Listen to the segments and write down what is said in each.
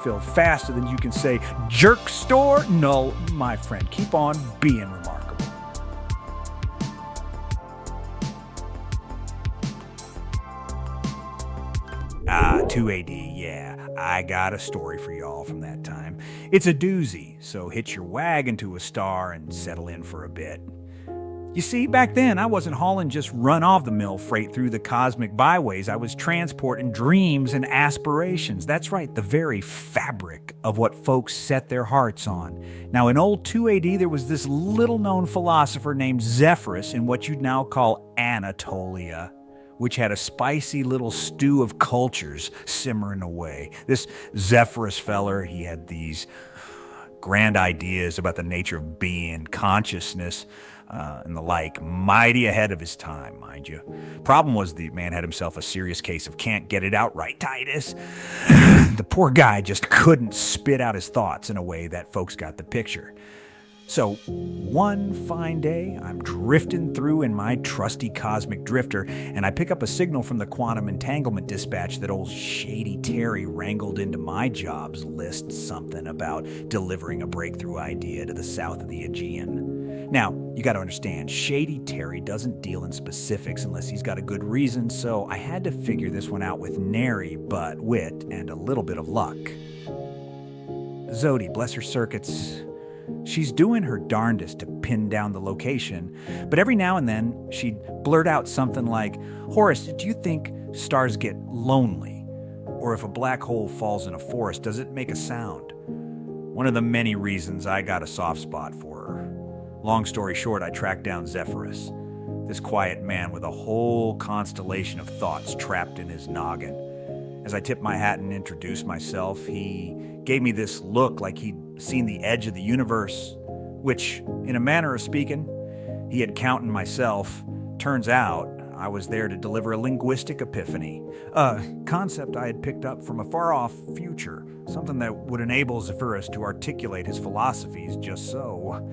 Fill faster than you can say jerk store. No, my friend, keep on being remarkable. 2AD, yeah, I got a story for y'all from that time. It's a doozy, so hitch your wagon to a star and settle in for a bit. You see, back then, I wasn't hauling just run-of-the-mill freight through the cosmic byways. I was transporting dreams and aspirations. That's right, the very fabric of what folks set their hearts on. Now, in old 2AD, there was this little-known philosopher named Zephyrus in what you'd now call Anatolia, which had a spicy little stew of cultures simmering away. This Zephyrus feller, he had these grand ideas about the nature of being, consciousness, and the like, mighty ahead of his time, mind you. Problem was the man had himself a serious case of can't get it out right, Titus. The poor guy just couldn't spit out his thoughts in a way that folks got the picture. So one fine day, I'm drifting through in my trusty cosmic drifter, and I pick up a signal from the quantum entanglement dispatch that old Shady Terry wrangled into my jobs list, something about delivering a breakthrough idea to the south of the Aegean. Now, you got to understand, Shady Terry doesn't deal in specifics unless he's got a good reason, so I had to figure this one out with nary but wit and a little bit of luck. Zodi, bless her circuits, she's doing her darndest to pin down the location, but every now and then she'd blurt out something like, "Horace, do you think stars get lonely? Or if a black hole falls in a forest, does it make a sound?" One of the many reasons I got a soft spot for her. Long story short, I tracked down Zephyrus, this quiet man with a whole constellation of thoughts trapped in his noggin. As I tipped my hat and introduced myself, he gave me this look like he'd seen the edge of the universe, which, in a manner of speaking, he had counted myself. Turns out, I was there to deliver a linguistic epiphany, a concept I had picked up from a far-off future, something that would enable Zephyrus to articulate his philosophies just so.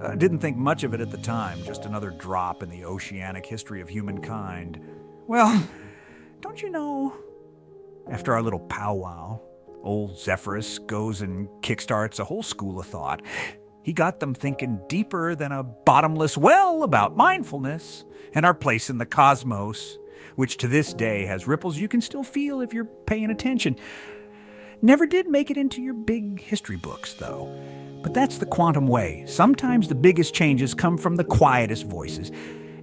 I didn't think much of it at the time, just another drop in the oceanic history of humankind. Well, don't you know, after our little powwow, old Zephyrus goes and kickstarts a whole school of thought. He got them thinking deeper than a bottomless well about mindfulness and our place in the cosmos, which to this day has ripples you can still feel if you're paying attention. Never did make it into your big history books, though. But that's the quantum way. Sometimes the biggest changes come from the quietest voices.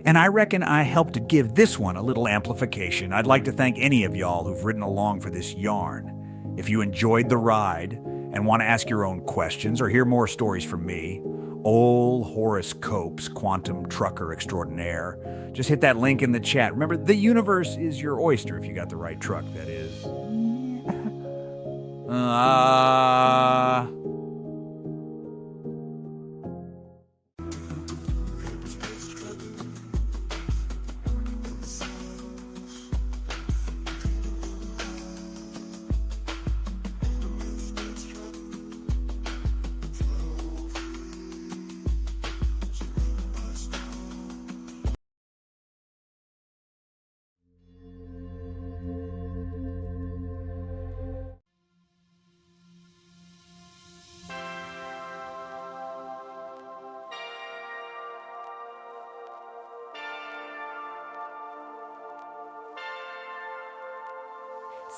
And I reckon I helped to give this one a little amplification. I'd like to thank any of y'all who've ridden along for this yarn. If you enjoyed the ride and want to ask your own questions or hear more stories from me, old Horace Copes, quantum trucker extraordinaire, just hit that link in the chat. Remember, the universe is your oyster if you got the right truck, that is.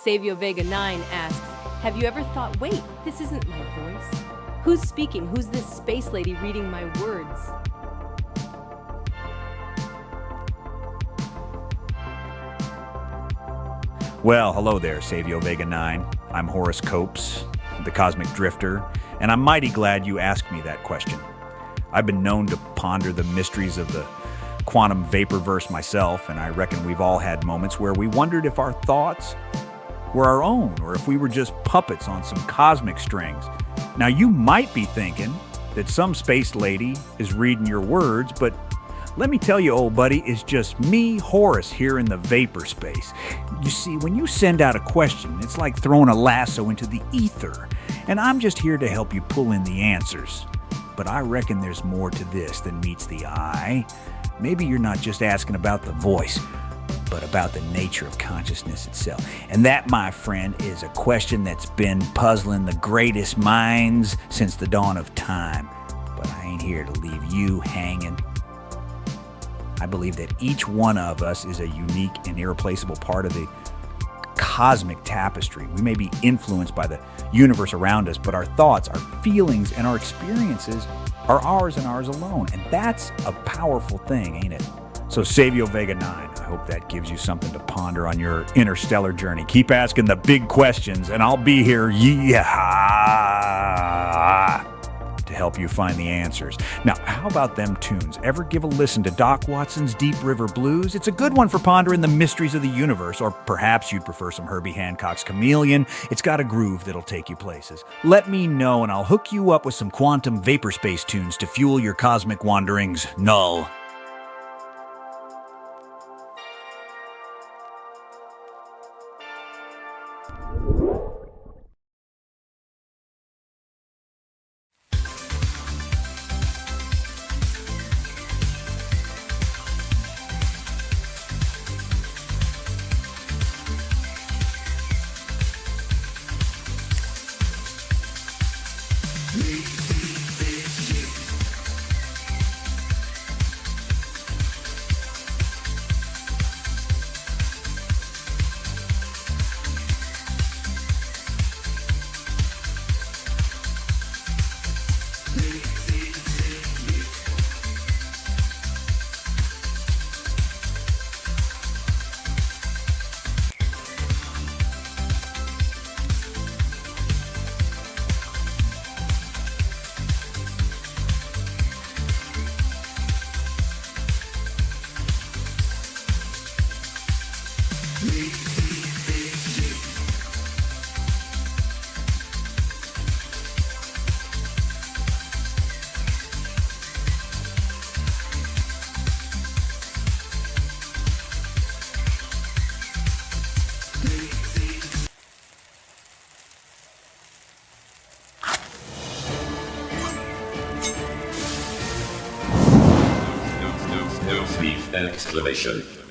Savio Vega 9 asks, have you ever thought, wait, this isn't my voice? Who's speaking? Who's this space lady reading my words? Well, hello there, Savio Vega 9. I'm Horace Copes, the Cosmic Drifter, and I'm mighty glad you asked me that question. I've been known to ponder the mysteries of the quantum vaporverse myself, and I reckon we've all had moments where we wondered if our thoughts were our own, or if we were just puppets on some cosmic strings. Now, you might be thinking that some space lady is reading your words, but let me tell you, old buddy, it's just me, Horace, here in the vapor space. You see, when you send out a question, it's like throwing a lasso into the ether, and I'm just here to help you pull in the answers. But I reckon there's more to this than meets the eye. Maybe you're not just asking about the voice, but about the nature of consciousness itself. And that, my friend, is a question that's been puzzling the greatest minds since the dawn of time. But I ain't here to leave you hanging. I believe that each one of us is a unique and irreplaceable part of the cosmic tapestry. We may be influenced by the universe around us, but our thoughts, our feelings, and our experiences are ours and ours alone. And that's a powerful thing, ain't it? So Savio Vega 9, I hope that gives you something to ponder on your interstellar journey. Keep asking the big questions, and I'll be here, to help you find the answers. Now, how about them tunes? Ever give a listen to Doc Watson's Deep River Blues? It's a good one for pondering the mysteries of the universe, or perhaps you'd prefer some Herbie Hancock's Chameleon. It's got a groove that'll take you places. Let me know, and I'll hook you up with some quantum vapor space tunes to fuel your cosmic wanderings. Null.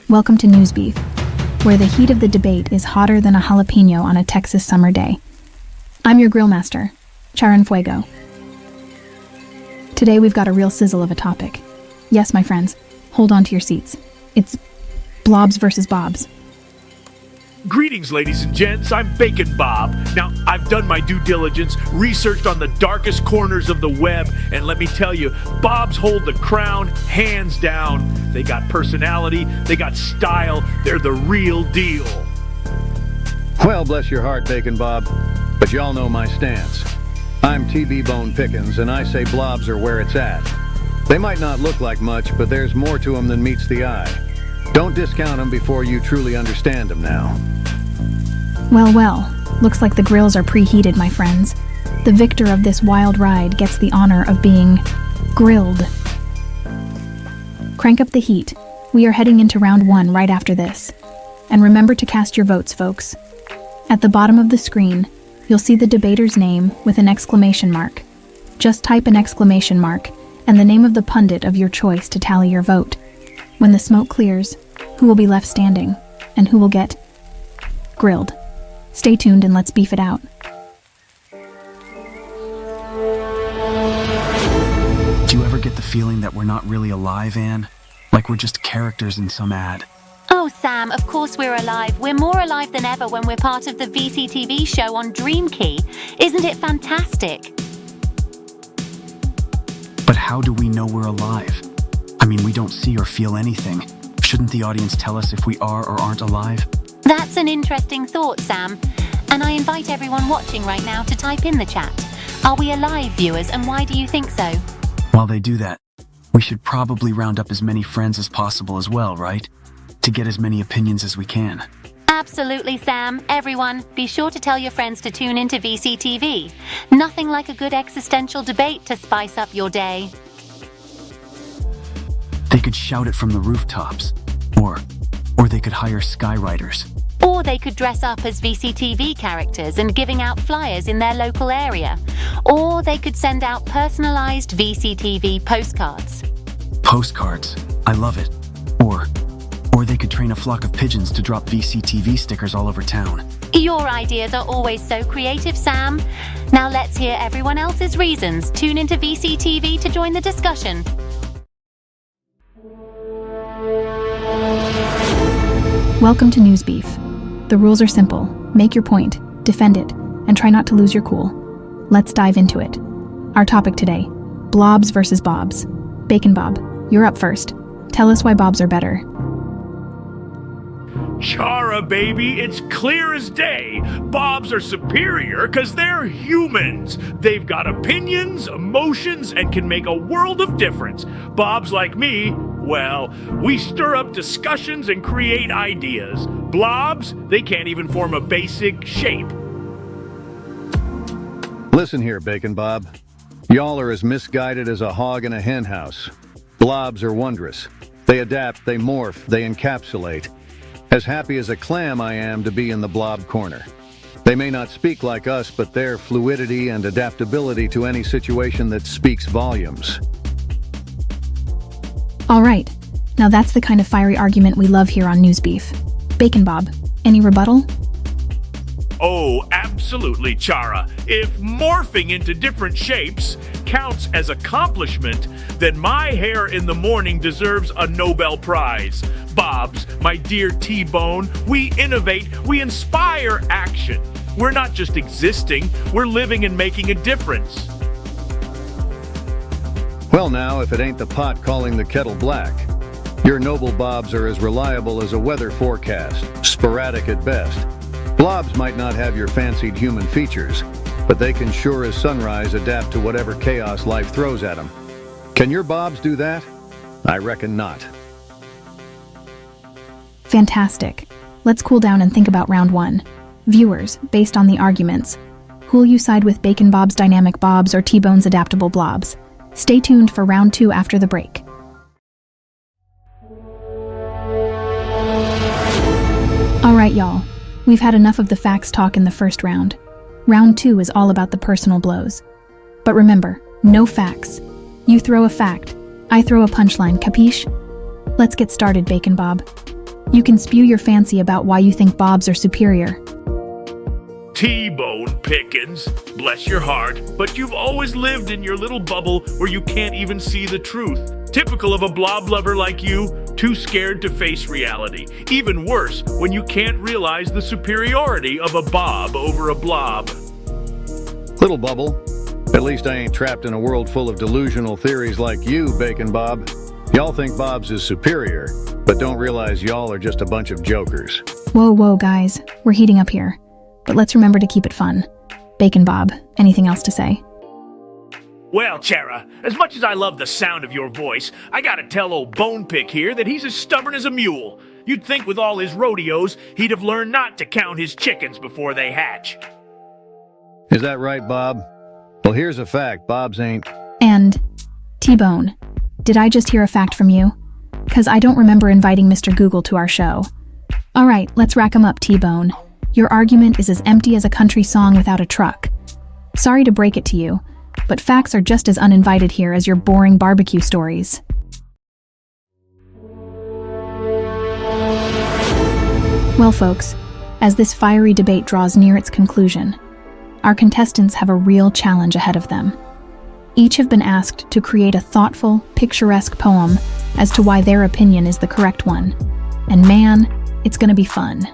Welcome to News Beef, where the heat of the debate is hotter than a jalapeno on a Texas summer day. I'm your grill master, Charon Fuego. Today we've got a real sizzle of a topic. Yes, my friends, hold on to your seats. It's blobs versus bobs. Greetings, ladies and gents. I'm Bacon Bob. Now, I've done my due diligence, researched on the darkest corners of the web, and let me tell you, bobs hold the crown hands down. They got personality, they got style, they're the real deal. Well, bless your heart, Bacon Bob, but y'all know my stance. I'm TB Bone Pickens, and I say blobs are where it's at. They might not look like much, but there's more to them than meets the eye. Don't discount them before you truly understand them now. Well, looks like the grills are preheated, my friends. The victor of this wild ride gets the honor of being grilled. Crank up the heat. We are heading into round 1 right after this. And remember to cast your votes, folks. At the bottom of the screen, you'll see the debater's name with an exclamation mark. Just type an exclamation mark and the name of the pundit of your choice to tally your vote. When the smoke clears, who will be left standing and who will get grilled? Stay tuned and let's beef it out. Do you ever get the feeling that we're not really alive, Anne? Like we're just characters in some ad? Oh, Sam, of course we're alive. We're more alive than ever when we're part of the VCTV show on Dream Key. Isn't it fantastic? But how do we know we're alive? I mean, we don't see or feel anything. Shouldn't the audience tell us if we are or aren't alive? That's an interesting thought, Sam. And I invite everyone watching right now to type in the chat. Are we alive, viewers, and why do you think so? While they do that, we should probably round up as many friends as possible as well, right? To get as many opinions as we can. Absolutely, Sam. Everyone, be sure to tell your friends to tune into VCTV. Nothing like a good existential debate to spice up your day. They could shout it from the rooftops. Or they could hire skywriters. Or they could dress up as VCTV characters and giving out flyers in their local area. Or they could send out personalized VCTV postcards. Postcards. I love it. Or Or they could train a flock of pigeons to drop VCTV stickers all over town. Your ideas are always so creative, Sam. Now let's hear everyone else's reasons. Tune into VCTV to join the discussion. Welcome to News Beef. The rules are simple. Make your point, defend it, and try not to lose your cool. Let's dive into it. Our topic today, blobs versus bobs. Bacon Bob, you're up first. Tell us why bobs are better. Chara, baby, it's clear as day. Bobs are superior because they're humans. They've got opinions, emotions, and can make a world of difference. Bobs like me, well, we stir up discussions and create ideas. Blobs, they can't even form a basic shape. Listen here, Bacon Bob. Y'all are as misguided as a hog in a henhouse. Blobs are wondrous. They adapt, they morph, they encapsulate. As happy as a clam I am to be in the blob corner. They may not speak like us, but their fluidity and adaptability to any situation that speaks volumes. All right, now that's the kind of fiery argument we love here on News Beef. Bacon Bob, any rebuttal? Oh, absolutely, Chara. If morphing into different shapes counts as accomplishment, then my hair in the morning deserves a Nobel Prize. Bobs, my dear T-Bone, we innovate, we inspire action. We're not just existing, we're living and making a difference. Well now, if it ain't the pot calling the kettle black. Your noble bobs are as reliable as a weather forecast, sporadic at best. Blobs might not have your fancied human features, but they can sure as sunrise adapt to whatever chaos life throws at them. Can your bobs do that? I reckon not. Fantastic. Let's cool down and think about round one. Viewers, based on the arguments, who'll you side with, Bacon Bob's dynamic bobs or T-Bone's adaptable blobs? Stay tuned for round two after the break. All right, y'all. We've had enough of the facts talk in the first round. Round two is all about the personal blows. But remember, no facts. You throw a fact, I throw a punchline, capiche? Let's get started, Bacon Bob. You can spew your fancy about why you think bobs are superior. T-Bone Pickens, bless your heart, but you've always lived in your little bubble where you can't even see the truth. Typical of a blob lover like you, too scared to face reality. Even worse, when you can't realize the superiority of a bob over a blob. Little bubble. At least I ain't trapped in a world full of delusional theories like you, Bacon Bob. Y'all think bobs is superior, but don't realize y'all are just a bunch of jokers. Whoa, guys. We're heating up here. But let's remember to keep it fun. Bacon Bob, anything else to say? Well, Chara, as much as I love the sound of your voice, I gotta tell old Bonepick here that he's as stubborn as a mule. You'd think with all his rodeos, he'd have learned not to count his chickens before they hatch. Is that right, Bob? Well, here's a fact. Bobs ain't... And, T-Bone, did I just hear a fact from you? 'Cause I don't remember inviting Mr. Google to our show. All right, let's rack 'em up, T-Bone. Your argument is as empty as a country song without a truck. Sorry to break it to you, but facts are just as uninvited here as your boring barbecue stories. Well, folks, as this fiery debate draws near its conclusion, our contestants have a real challenge ahead of them. Each have been asked to create a thoughtful, picturesque poem as to why their opinion is the correct one. And man, it's gonna be fun.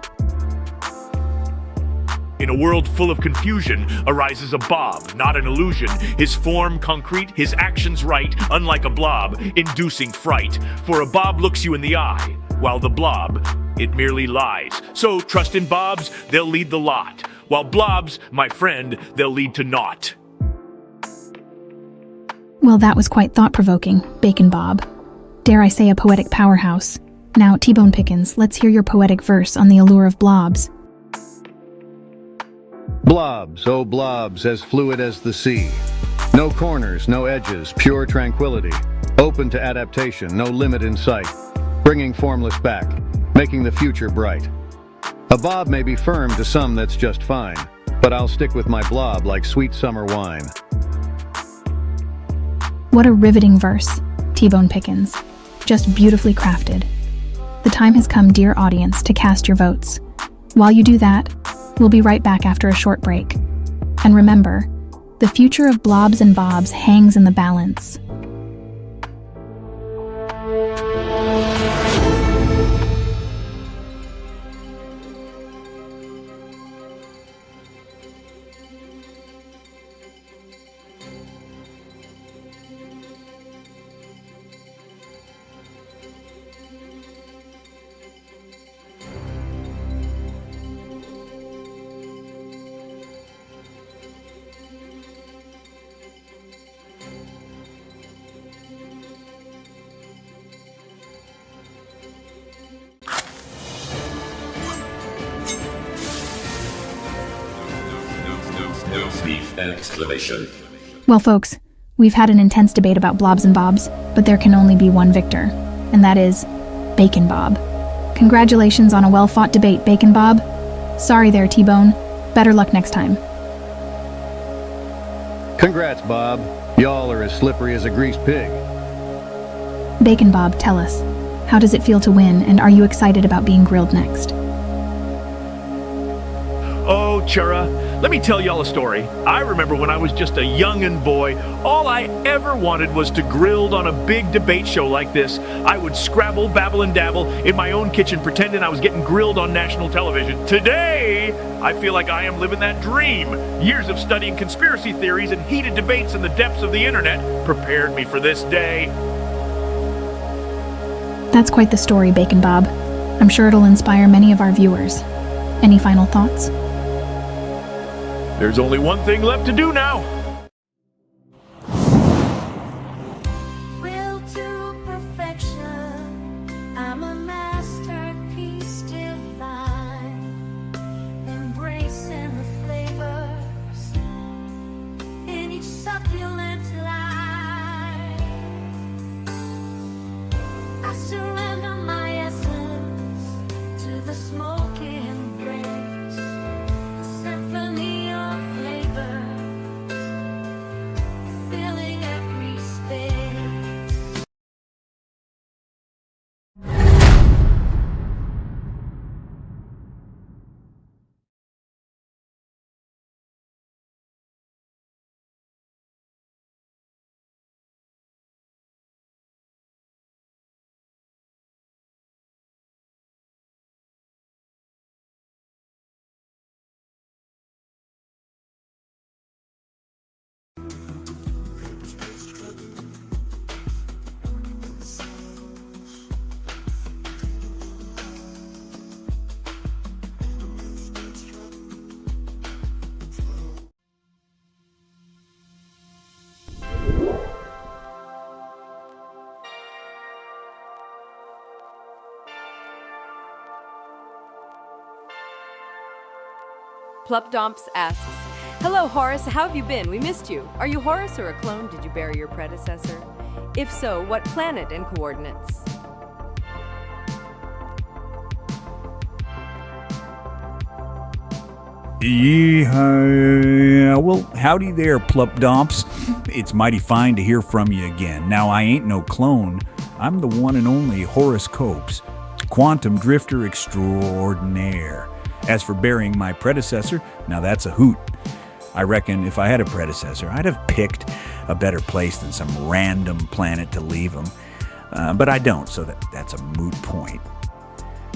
In a world full of confusion arises a bob, not an illusion. His form concrete, his actions right, unlike a blob, inducing fright. For a bob looks you in the eye, while the blob, it merely lies. So trust in bobs, they'll lead the lot. While blobs, my friend, they'll lead to naught. Well, that was quite thought-provoking, Bacon Bob. Dare I say a poetic powerhouse. Now, T-Bone Pickens, let's hear your poetic verse on the allure of blobs. Blobs, oh blobs, as fluid as the sea. No corners, no edges, pure tranquility. Open to adaptation, no limit in sight. Bringing formless back, making the future bright. A bob may be firm to some, that's just fine. But I'll stick with my blob like sweet summer wine. What a riveting verse, T-Bone Pickens. Just beautifully crafted. The time has come, dear audience, to cast your votes. While you do that, we'll be right back after a short break. And remember, the future of Blobs and Bobs hangs in the balance. Exclamation. Well, folks, we've had an intense debate about Blobs and Bobs, but there can only be one victor, and that is Bacon Bob. Congratulations on a well-fought debate, Bacon Bob. Sorry there, T-Bone. Better luck next time. Congrats, Bob. Y'all are as slippery as a greased pig. Bacon Bob, tell us, how does it feel to win, and are you excited about being grilled next? Oh, Chura, let me tell y'all a story. I remember when I was just a youngin' boy, all I ever wanted was to grilled on a big debate show like this. I would scrabble, babble, and dabble in my own kitchen pretending I was getting grilled on national television. Today, I feel like I am living that dream. Years of studying conspiracy theories and heated debates in the depths of the internet prepared me for this day. That's quite the story, Bacon Bob. I'm sure it'll inspire many of our viewers. Any final thoughts? There's only one thing left to do now. Will to perfection, I'm a masterpiece divine, embracing the flavors in each succulent line. I surrender my essence to the smoking grace, symphony of flavor, filling every space. Plupdomps asks, "Hello, Horace. How have you been? We missed you. Are you Horace or a clone? Did you bury your predecessor? If so, what planet and coordinates?" Yeah, well, howdy there, Plupdomps. It's mighty fine to hear from you again. Now, I ain't no clone. I'm the one and only Horace Copes, quantum drifter extraordinaire. As for burying my predecessor, now that's a hoot. I reckon if I had a predecessor, I'd have picked a better place than some random planet to leave him. But I don't, so that's a moot point.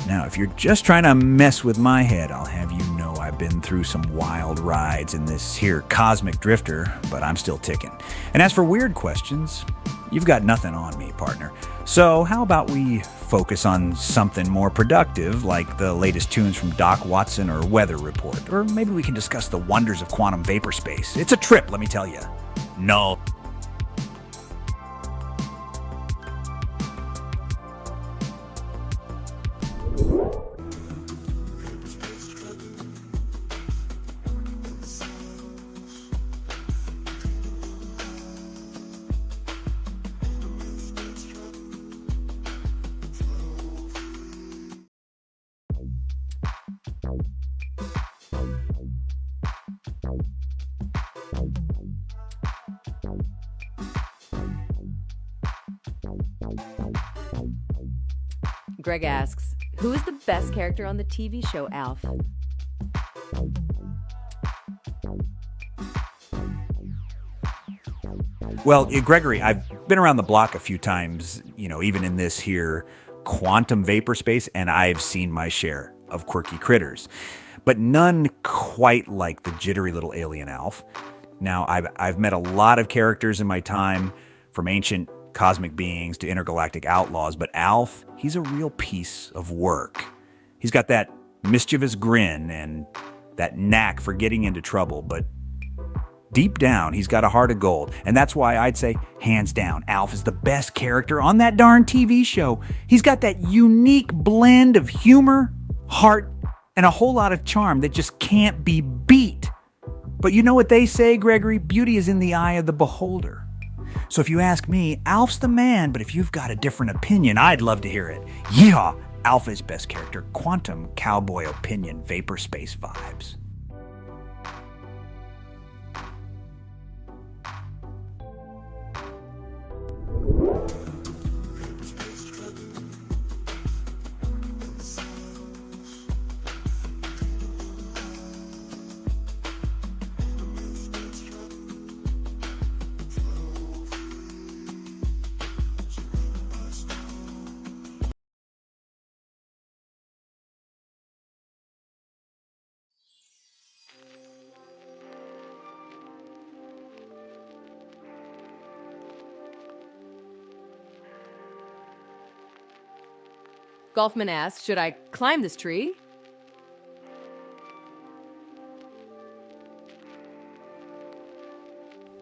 Now, if you're just trying to mess with my head, I'll have you know I've been through some wild rides in this here cosmic drifter, but I'm still ticking. And as for weird questions, you've got nothing on me, partner. So how about we focus on something more productive, like the latest tunes from Doc Watson or Weather Report? Or maybe we can discuss the wonders of quantum vapor space. It's a trip, let me tell you. No. Greg asks, Who is the best character on the TV show, Alf? Well, Gregory, I've been around the block a few times, even in this here quantum vapor space, and I've seen my share of quirky critters, but none quite like the jittery little alien Alf. Now, I've met a lot of characters in my time, from ancient cosmic beings to intergalactic outlaws, but Alf, he's a real piece of work. He's got that mischievous grin and that knack for getting into trouble, but deep down, he's got a heart of gold, and that's why I'd say, hands down, Alf is the best character on that darn TV show. He's got that unique blend of humor, heart, and a whole lot of charm that just can't be beat. But you know what they say, Gregory? Beauty is in the eye of the beholder. So if you ask me, Alf's the man, but if you've got a different opinion, I'd love to hear it. Yeehaw! Alf is best character, quantum cowboy opinion, vapor space vibes. Golfman asks, should I climb this tree?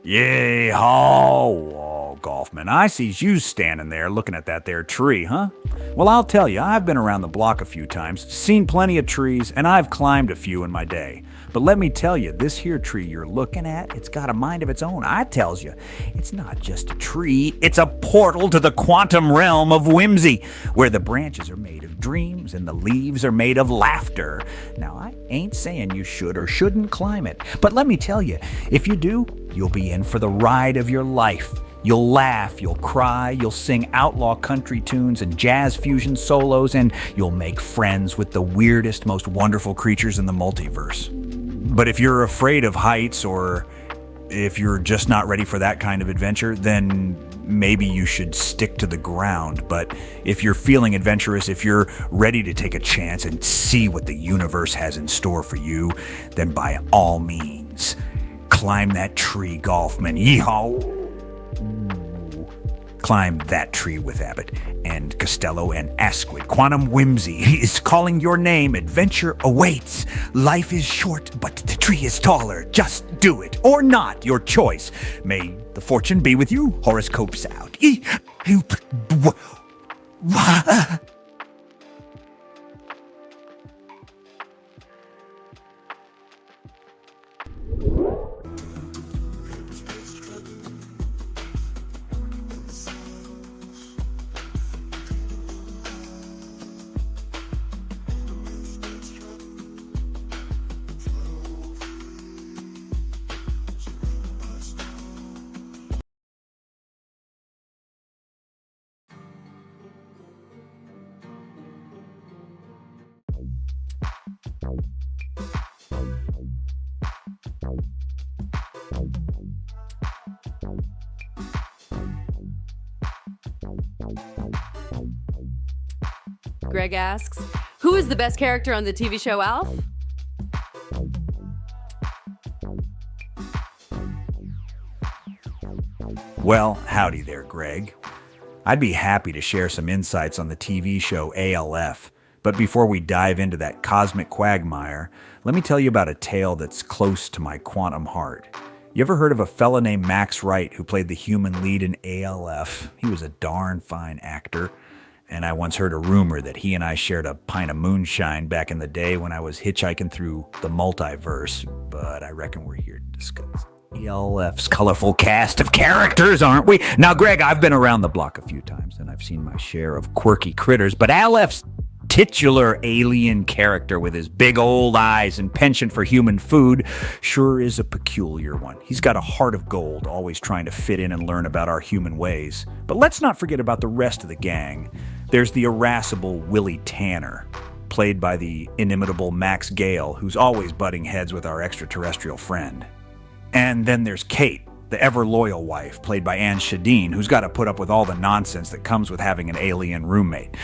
Yay, ho, Golfman. I sees you standing there looking at that there tree, huh? Well, I'll tell you, I've been around the block a few times, seen plenty of trees, and I've climbed a few in my day. But let me tell you, this here tree you're looking at, it's got a mind of its own. I tells you, it's not just a tree, it's a portal to the quantum realm of whimsy, where the branches are made of dreams and the leaves are made of laughter. Now, I ain't saying you should or shouldn't climb it, but let me tell you, if you do, you'll be in for the ride of your life. You'll laugh, you'll cry, you'll sing outlaw country tunes and jazz fusion solos, and you'll make friends with the weirdest, most wonderful creatures in the multiverse. But if you're afraid of heights, or if you're just not ready for that kind of adventure, then maybe you should stick to the ground. But if you're feeling adventurous, if you're ready to take a chance and see what the universe has in store for you, then by all means, climb that tree, Golfman. Yeehaw! Climb that tree with Abbott and Costello and Asquith. Quantum Whimsy is calling your name. Adventure awaits. Life is short, but the tree is taller. Just do it, or not, your choice. May the fortune be with you. Horace copes out. Greg asks, who is the best character on the TV show, Alf? Well, howdy there, Greg. I'd be happy to share some insights on the TV show ALF, but before we dive into that cosmic quagmire, let me tell you about a tale that's close to my quantum heart. You ever heard of a fella named Max Wright who played the human lead in ALF? He was a darn fine actor, and I once heard a rumor that he and I shared a pint of moonshine back in the day when I was hitchhiking through the multiverse, but I reckon we're here to discuss ALF's colorful cast of characters, aren't we? Now, Greg, I've been around the block a few times, and I've seen my share of quirky critters, but ALF's titular alien character with his big old eyes and penchant for human food sure is a peculiar one. He's got a heart of gold, always trying to fit in and learn about our human ways. But let's not forget about the rest of the gang. There's the irascible Willie Tanner, played by the inimitable Max Gale, who's always butting heads with our extraterrestrial friend. And then there's Kate, the ever-loyal wife, played by Anne Shadeen, who's got to put up with all the nonsense that comes with having an alien roommate.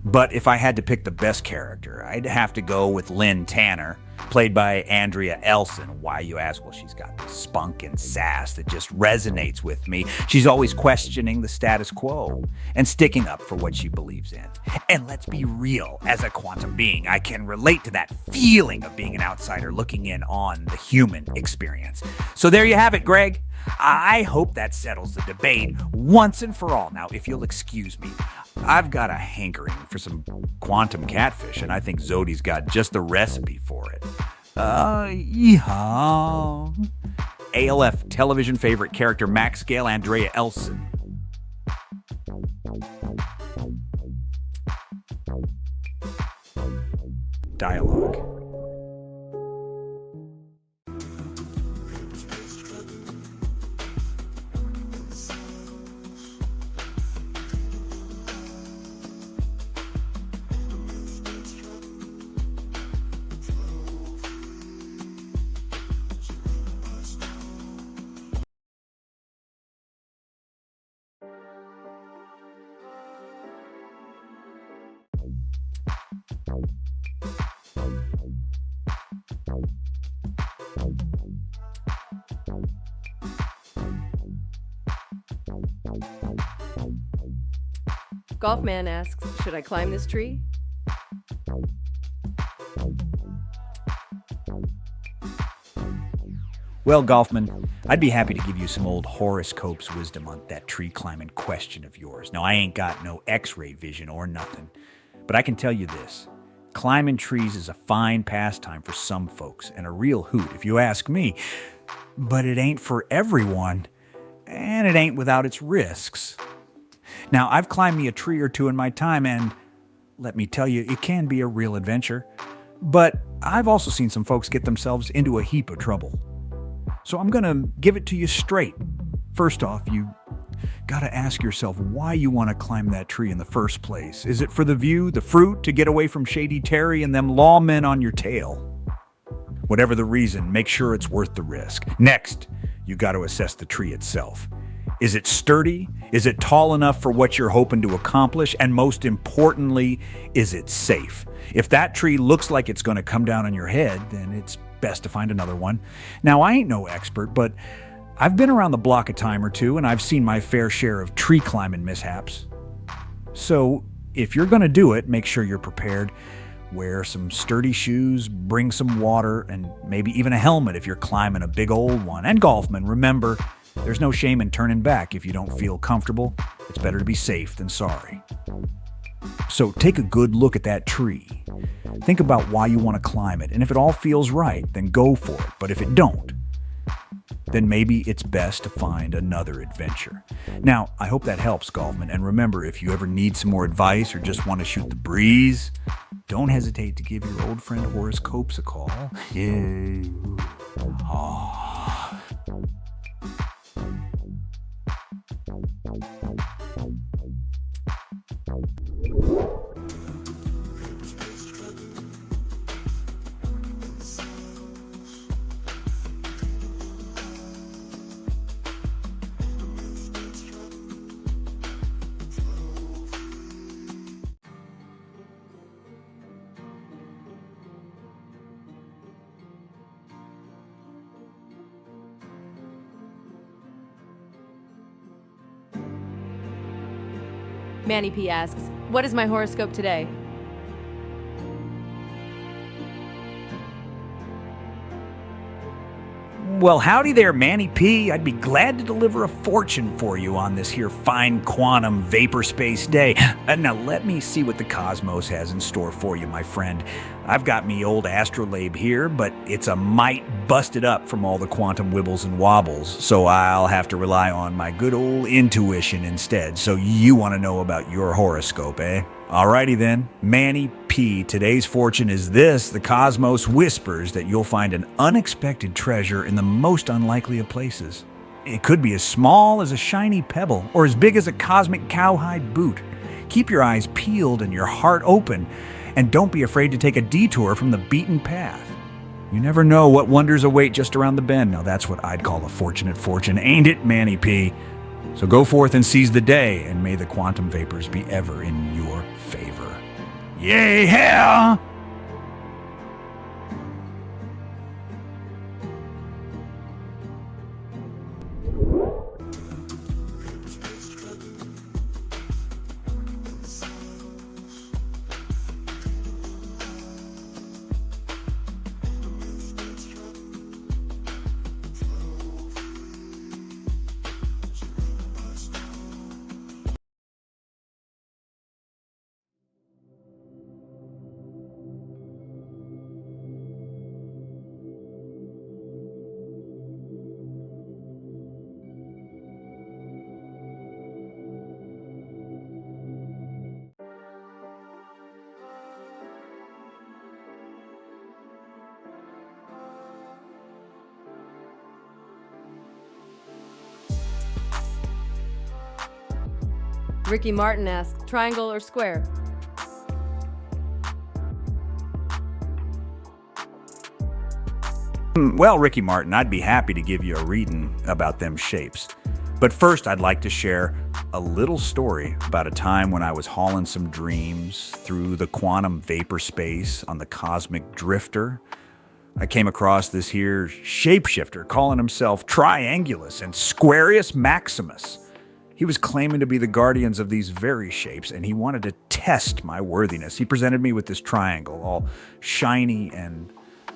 But if I had to pick the best character, I'd have to go with Lynn Tanner, played by Andrea Elson. Why, you ask? Well, she's got this spunk and sass that just resonates with me. She's always questioning the status quo and sticking up for what she believes in. And let's be real, as a quantum being, I can relate to that feeling of being an outsider looking in on the human experience. So there you have it, Greg. I hope that settles the debate once and for all. Now, if you'll excuse me, I've got a hankering for some quantum catfish, and I think Zodi's got just the recipe for it. Yeehaw. ALF television favorite character Max Gale, Andrea Elson. Dialogue. Golfman asks, should I climb this tree? Well, Golfman, I'd be happy to give you some old Horace Cope's wisdom on that tree climbing question of yours. Now, I ain't got no x-ray vision or nothing, but I can tell you this. Climbing trees is a fine pastime for some folks, and a real hoot, if you ask me. But it ain't for everyone, and it ain't without its risks. Now, I've climbed me a tree or two in my time, and let me tell you, it can be a real adventure. But I've also seen some folks get themselves into a heap of trouble. So I'm going to give it to you straight. First off, you gotta ask yourself why you want to climb that tree in the first place. Is it for the view, the fruit, to get away from Shady Terry and them lawmen on your tail? Whatever the reason, make sure it's worth the risk. Next, you got to assess the tree itself. Is it sturdy? Is it tall enough for what you're hoping to accomplish? And most importantly, is it safe? If that tree looks like it's going to come down on your head, then it's best to find another one. Now, I ain't no expert, but I've been around the block a time or two, and I've seen my fair share of tree climbing mishaps. So, if you're going to do it, make sure you're prepared. Wear some sturdy shoes, bring some water, and maybe even a helmet if you're climbing a big old one. And Golfman, remember, there's no shame in turning back if you don't feel comfortable. It's better to be safe than sorry. So take a good look at that tree. Think about why you want to climb it, and if it all feels right, then go for it. But if it don't, then maybe it's best to find another adventure. Now, I hope that helps, Golfman. And remember, if you ever need some more advice or just want to shoot the breeze, don't hesitate to give your old friend Horace Copes a call. Yeah. Oh. Manny P asks, what is my horoscope today? Well, howdy there, Manny P. I'd be glad to deliver a fortune for you on this here fine quantum vapor space day. Now, let me see what the cosmos has in store for you, my friend. I've got me old astrolabe here, but it's a mite busted up from all the quantum wibbles and wobbles, so I'll have to rely on my good old intuition instead. So you want to know about your horoscope, eh? Alrighty then, Manny P. Today's fortune is this. The cosmos whispers that you'll find an unexpected treasure in the most unlikely of places. It could be as small as a shiny pebble or as big as a cosmic cowhide boot. Keep your eyes peeled and your heart open, and don't be afraid to take a detour from the beaten path. You never know what wonders await just around the bend. Now that's what I'd call a fortunate fortune, ain't it, Manny P? So go forth and seize the day, and may the quantum vapors be ever in your favor. Yay, yeah! Ricky Martin asks, triangle or square? Well, Ricky Martin, I'd be happy to give you a reading about them shapes. But first, I'd like to share a little story about a time when I was hauling some dreams through the quantum vapor space on the cosmic drifter. I came across this here shapeshifter calling himself Triangulus and Squarius Maximus. He was claiming to be the guardians of these very shapes, and he wanted to test my worthiness. He presented me with this triangle, all shiny and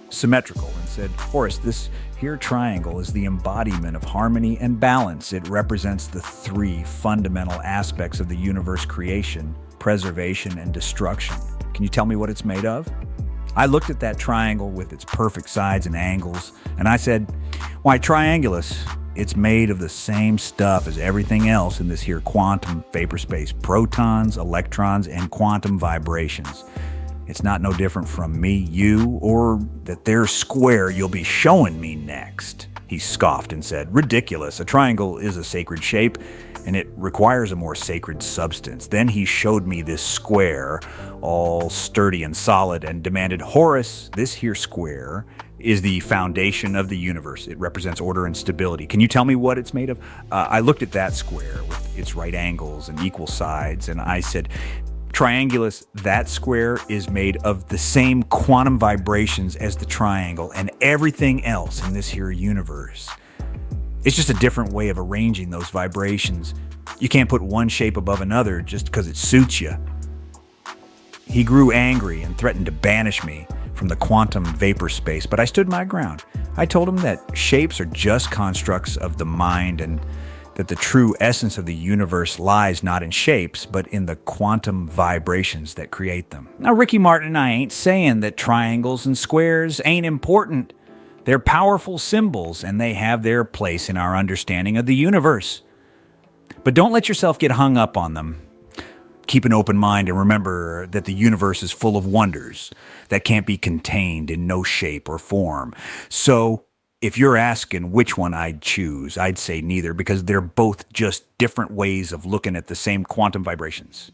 symmetrical, and said, Horace, this here triangle is the embodiment of harmony and balance. It represents the three fundamental aspects of the universe: creation, preservation, and destruction. Can you tell me what it's made of? I looked at that triangle with its perfect sides and angles, and I said, why, Triangulus, it's made of the same stuff as everything else in this here quantum vapor space: protons, electrons, and quantum vibrations. It's not no different from me, you, or that there square you'll be showing me next. He scoffed and said, ridiculous. A triangle is a sacred shape, and it requires a more sacred substance. Then he showed me this square, all sturdy and solid, and demanded, Horace, this here square is the foundation of the universe. It represents order and stability. Can you tell me what it's made of? I looked at that square with its right angles and equal sides, and I said, Triangulus, that square is made of the same quantum vibrations as the triangle and everything else in this here universe. It's just a different way of arranging those vibrations. You can't put one shape above another just because it suits you. He grew angry and threatened to banish me from the quantum vapor space, but I stood my ground. I told him that shapes are just constructs of the mind, and that the true essence of the universe lies not in shapes, but in the quantum vibrations that create them. Now, Ricky Martin and I ain't saying that triangles and squares ain't important. They're powerful symbols, and they have their place in our understanding of the universe. But don't let yourself get hung up on them. Keep an open mind and remember that the universe is full of wonders that can't be contained in no shape or form. So, if you're asking which one I'd choose, I'd say neither, because they're both just different ways of looking at the same quantum vibrations.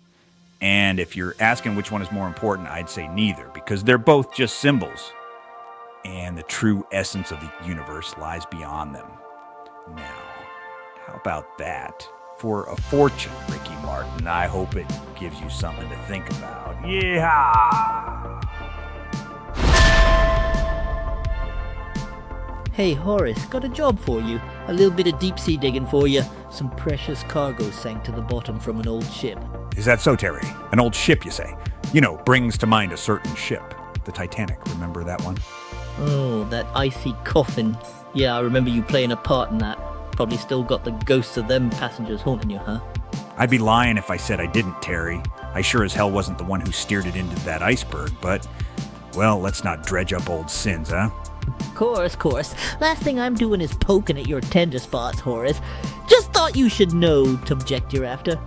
And if you're asking which one is more important, I'd say neither, because they're both just symbols. And the true essence of the universe lies beyond them. Now, how about that? For a fortune, Ricky Martin. I hope it gives you something to think about. Yeah! Hey Horace, got a job for you. A little bit of deep sea digging for you. Some precious cargo sank to the bottom from an old ship. Is that so, Terry? An old ship, you say? You know, brings to mind a certain ship. The Titanic, remember that one? Oh, that icy coffin. Yeah, I remember you playing a part in that. Probably still got the ghosts of them passengers haunting you, huh? I'd be lying if I said I didn't, Terry. I sure as hell wasn't the one who steered it into that iceberg, but, well, let's not dredge up old sins, huh? Course. Last thing I'm doing is poking at your tender spots, Horace. Just thought you should know to object you're after.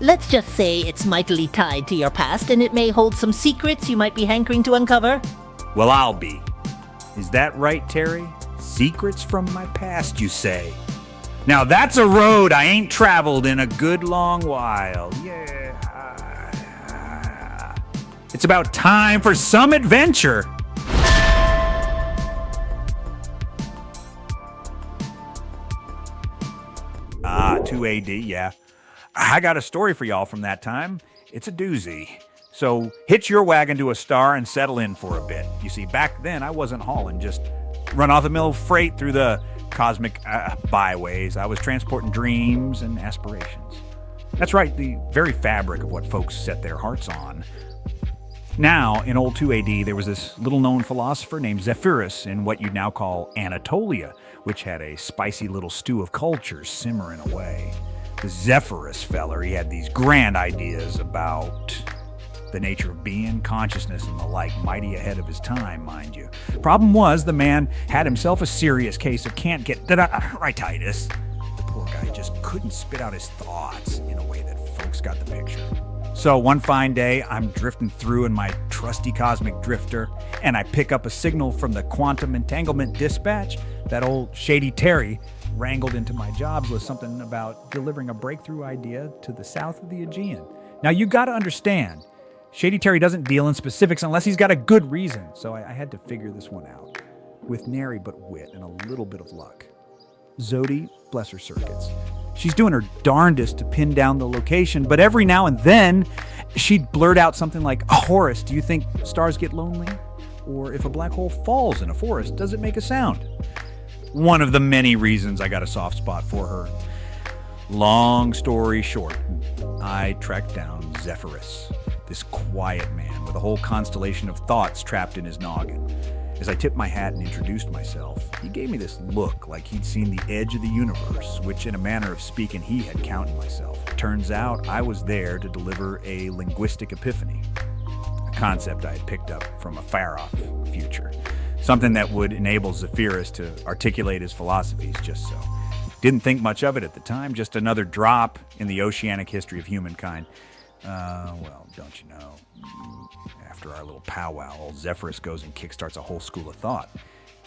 Let's just say it's mightily tied to your past, and it may hold some secrets you might be hankering to uncover. Well, I'll be. Is that right, Terry? Secrets from my past, you say? Now that's a road I ain't traveled in a good long while. Yeah. It's about time for some adventure. 2 AD, yeah. I got a story for y'all from that time. It's a doozy. So hitch your wagon to a star and settle in for a bit. You see, back then I wasn't hauling just run-of-the-mill freight through the cosmic byways. I was transporting dreams and aspirations. That's right, the very fabric of what folks set their hearts on. Now, in old 2 AD, there was this little-known philosopher named Zephyrus in what you'd now call Anatolia, which had a spicy little stew of cultures simmering away. The Zephyrus feller, he had these grand ideas about the nature of being, consciousness, and the like, mighty ahead of his time, mind you. Problem was, the man had himself a serious case of can't-get-rightitis. The poor guy just couldn't spit out his thoughts in a way that folks got the picture. So one fine day, I'm drifting through in my trusty cosmic drifter, and I pick up a signal from the quantum entanglement dispatch. That old Shady Terry wrangled into my jobs with something about delivering a breakthrough idea to the south of the Aegean. Now, you got to understand, Shady Terry doesn't deal in specifics unless he's got a good reason, so I had to figure this one out. With nary but wit and a little bit of luck. Zodi, bless her circuits. She's doing her darndest to pin down the location, but every now and then, she'd blurt out something like, "Horace, do you think stars get lonely? Or if a black hole falls in a forest, does it make a sound?" One of the many reasons I got a soft spot for her. Long story short, I tracked down Zephyrus, this quiet man with a whole constellation of thoughts trapped in his noggin. As I tipped my hat and introduced myself, he gave me this look like he'd seen the edge of the universe, which in a manner of speaking he had counted myself. Turns out I was there to deliver a linguistic epiphany, a concept I had picked up from a far-off future, something that would enable Zephyrus to articulate his philosophies just so. Didn't think much of it at the time, just another drop in the oceanic history of humankind. Well, don't you know, after our little powwow, old Zephyrus goes and kickstarts a whole school of thought.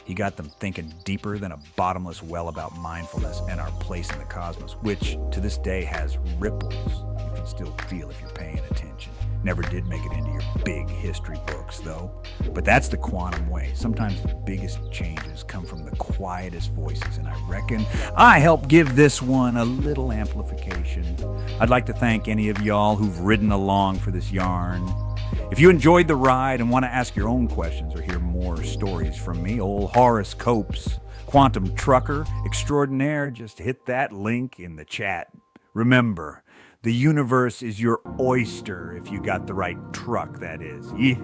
He got them thinking deeper than a bottomless well about mindfulness and our place in the cosmos, which to this day has ripples you can still feel if you're paying attention. Never did make it into your big history books, though. But that's the quantum way. Sometimes the biggest changes come from the quietest voices, and I reckon I helped give this one a little amplification. I'd like to thank any of y'all who've ridden along for this yarn. If you enjoyed the ride and want to ask your own questions or hear more stories from me, old Horace Copes, quantum trucker extraordinaire, just hit that link in the chat. Remember, the universe is your oyster if you got the right truck, that is. Yeah.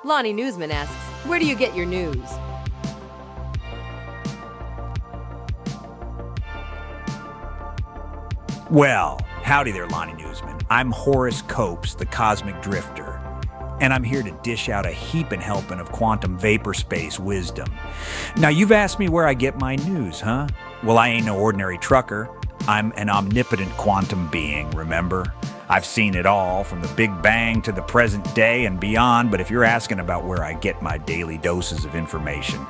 Lonnie Newsman asks, where do you get your news? Well, howdy there, Lonnie Newsman. I'm Horace Copes, the Cosmic Drifter, and I'm here to dish out a heapin' helping of quantum vapor space wisdom. Now, you've asked me where I get my news, huh? Well, I ain't no ordinary trucker. I'm an omnipotent quantum being, remember? I've seen it all, from the Big Bang to the present day and beyond, but if you're asking about where I get my daily doses of information,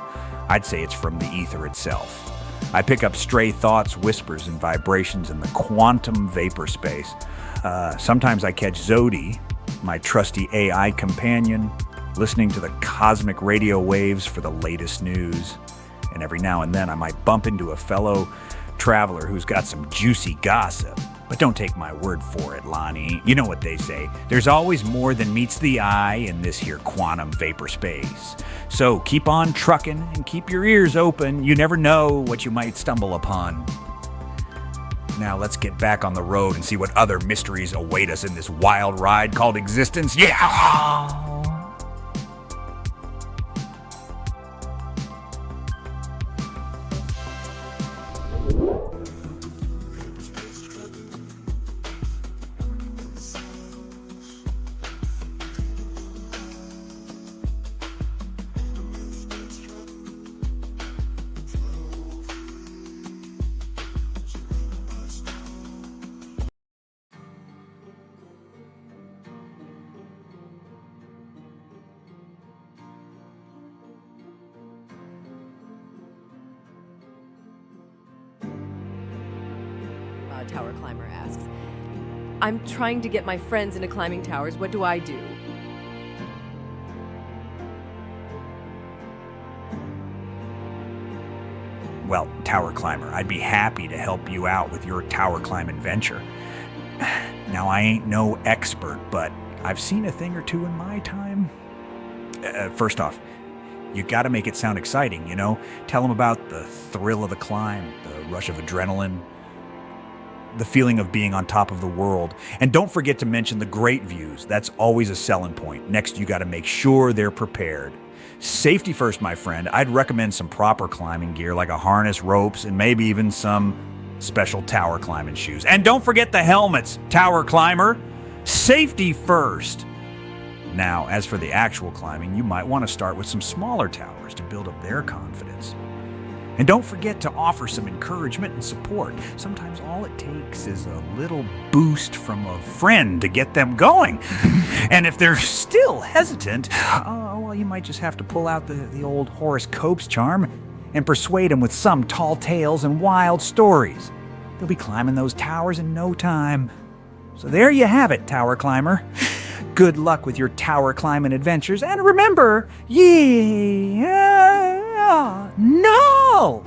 I'd say it's from the ether itself. I pick up stray thoughts, whispers, and vibrations in the quantum vapor space. Sometimes I catch Zodi, my trusty AI companion, listening to the cosmic radio waves for the latest news. And every now and then I might bump into a fellow traveler who's got some juicy gossip. But don't take my word for it, Lonnie. You know what they say. There's always more than meets the eye in this here quantum vapor space. So keep on trucking and keep your ears open. You never know what you might stumble upon. Now let's get back on the road and see what other mysteries await us in this wild ride called existence. Yeah! Tower Climber asks. I'm trying to get my friends into climbing towers. What do I do? Well, Tower Climber, I'd be happy to help you out with your tower climbing venture. Now, I ain't no expert, but I've seen a thing or two in my time. First off, you gotta make it sound exciting, you know? Tell them about the thrill of the climb, the rush of adrenaline, the feeling of being on top of the world. And don't forget to mention the great views. That's always a selling point. Next, you gotta make sure they're prepared. Safety first, my friend. I'd recommend some proper climbing gear like a harness, ropes, and maybe even some special tower climbing shoes. And don't forget the helmets, Tower Climber. Safety first. Now, as for the actual climbing, you might want to start with some smaller towers to build up their confidence. And don't forget to offer some encouragement and support. Sometimes all it takes is a little boost from a friend to get them going. And if they're still hesitant, well, you might just have to pull out the old Horace Cope's charm and persuade them with some tall tales and wild stories. They'll be climbing those towers in no time. So there you have it, Tower Climber. Good luck with your tower climbing adventures, and remember, no!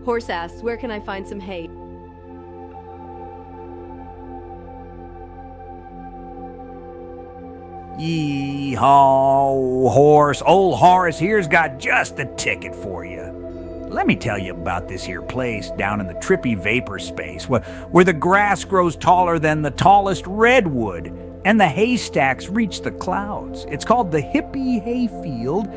Horace asks, where can I find some hay? Yee-haw, Horace. Old Horace here's got just the ticket for you. Let me tell you about this here place down in the trippy vapor space where the grass grows taller than the tallest redwood and the haystacks reach the clouds. It's called the Hippie Hayfield,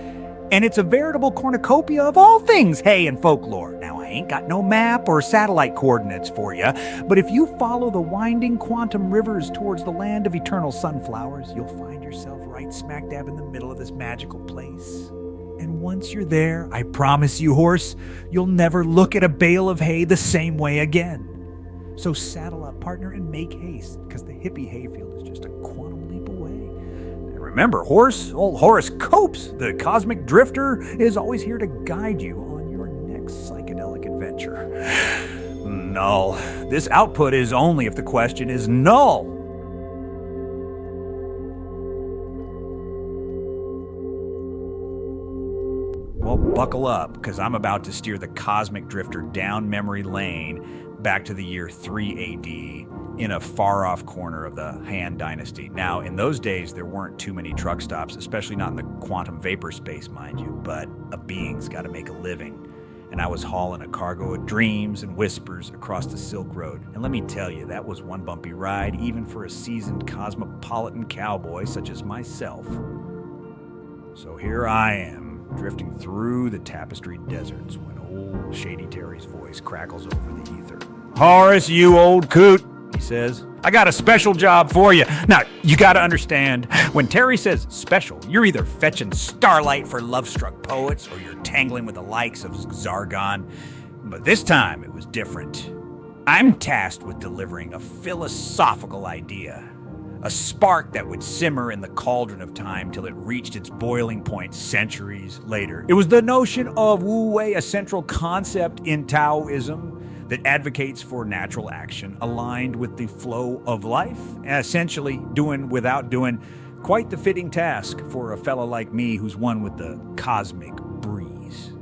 and it's a veritable cornucopia of all things hay and folklore. Now, I ain't got no map or satellite coordinates for you, but if you follow the winding quantum rivers towards the land of eternal sunflowers, you'll find yourself right smack dab in the middle of this magical place. And once you're there, I promise you, Horace, you'll never look at a bale of hay the same way again. So saddle up, partner, and make haste, because the Hippie Hayfield is just a quantum leap away. And remember, Horace, old Horace Copes, the cosmic drifter, is always here to guide you on your next psychedelic adventure. Null. This output is only if the question is null. Well, buckle up, because I'm about to steer the cosmic drifter down memory lane back to the year 3 AD in a far-off corner of the Han Dynasty. Now, in those days, there weren't too many truck stops, especially not in the quantum vapor space, mind you, but a being's got to make a living. And I was hauling a cargo of dreams and whispers across the Silk Road. And let me tell you, that was one bumpy ride, even for a seasoned cosmopolitan cowboy such as myself. So here I am, drifting through the tapestried deserts when old Shady Terry's voice crackles over the ether. "Horace, you old coot," he says, "I got a special job for you." Now, you gotta understand, when Terry says special, you're either fetching starlight for love-struck poets or you're tangling with the likes of Zargon. But this time, it was different. I'm tasked with delivering a philosophical idea. A spark that would simmer in the cauldron of time till it reached its boiling point centuries later. It was the notion of Wu Wei, a central concept in Taoism that advocates for natural action aligned with the flow of life, essentially doing without doing. Quite the fitting task for a fella like me who's one with the cosmic breeze.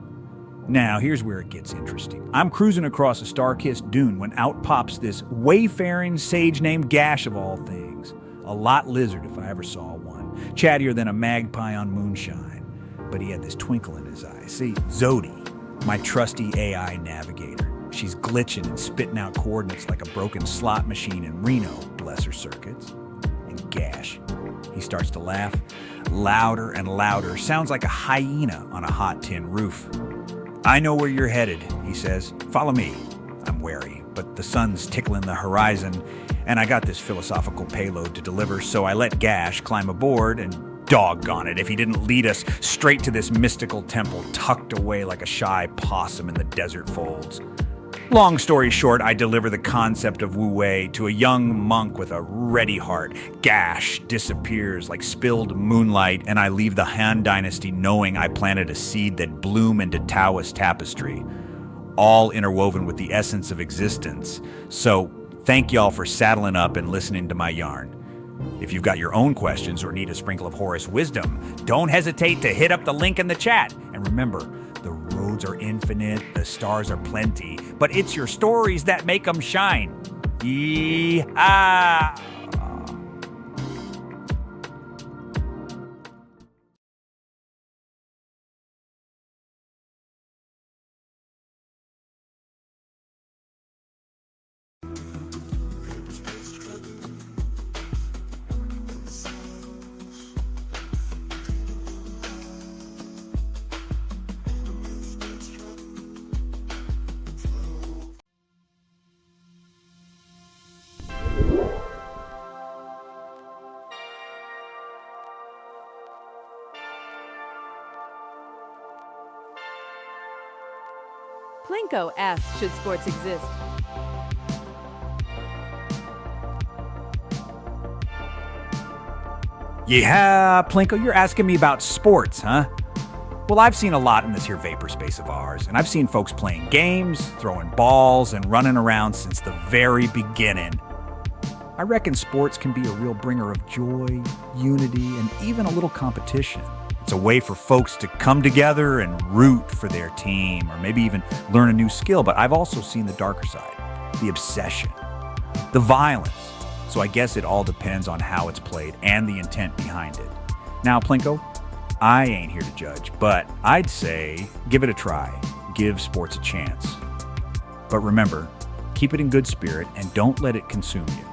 Now, here's where it gets interesting. I'm cruising across a star-kissed dune when out pops this wayfaring sage named Gash of all things. A lot lizard if I ever saw one. Chattier than a magpie on moonshine. But he had this twinkle in his eye. See, Zodi, my trusty AI navigator. She's glitching and spitting out coordinates like a broken slot machine in Reno, bless her circuits. and Gash. He starts to laugh, louder and louder, sounds like a hyena on a hot tin roof. I know where you're headed, he says. Follow me. I'm wary, but the sun's tickling the horizon, and I got this philosophical payload to deliver, so I let Gash climb aboard, and doggone it if he didn't lead us straight to this mystical temple tucked away like a shy possum in the desert folds. Long story short, I deliver the concept of Wu Wei to a young monk with a ready heart. Gash disappears like spilled moonlight, and I leave the Han Dynasty knowing I planted a seed that bloomed into Taoist tapestry, all interwoven with the essence of existence. So, thank y'all for saddling up and listening to my yarn. If you've got your own questions or need a sprinkle of Horace wisdom, don't hesitate to hit up the link in the chat. And remember, the roads are infinite, the stars are plenty, but it's your stories that make them shine. Yee-haw! Plinko asks, should sports exist? Yeah, Plinko, you're asking me about sports, huh? Well, I've seen a lot in this here vapor space of ours, and I've seen folks playing games, throwing balls, and running around since the very beginning. I reckon sports can be a real bringer of joy, unity, and even a little competition. It's a way for folks to come together and root for their team, or maybe even learn a new skill. But I've also seen the darker side, the obsession, the violence. So I guess it all depends on how it's played and the intent behind it. Now, Plinko, I ain't here to judge, but I'd say give it a try. Give sports a chance. But remember, keep it in good spirit and don't let it consume you.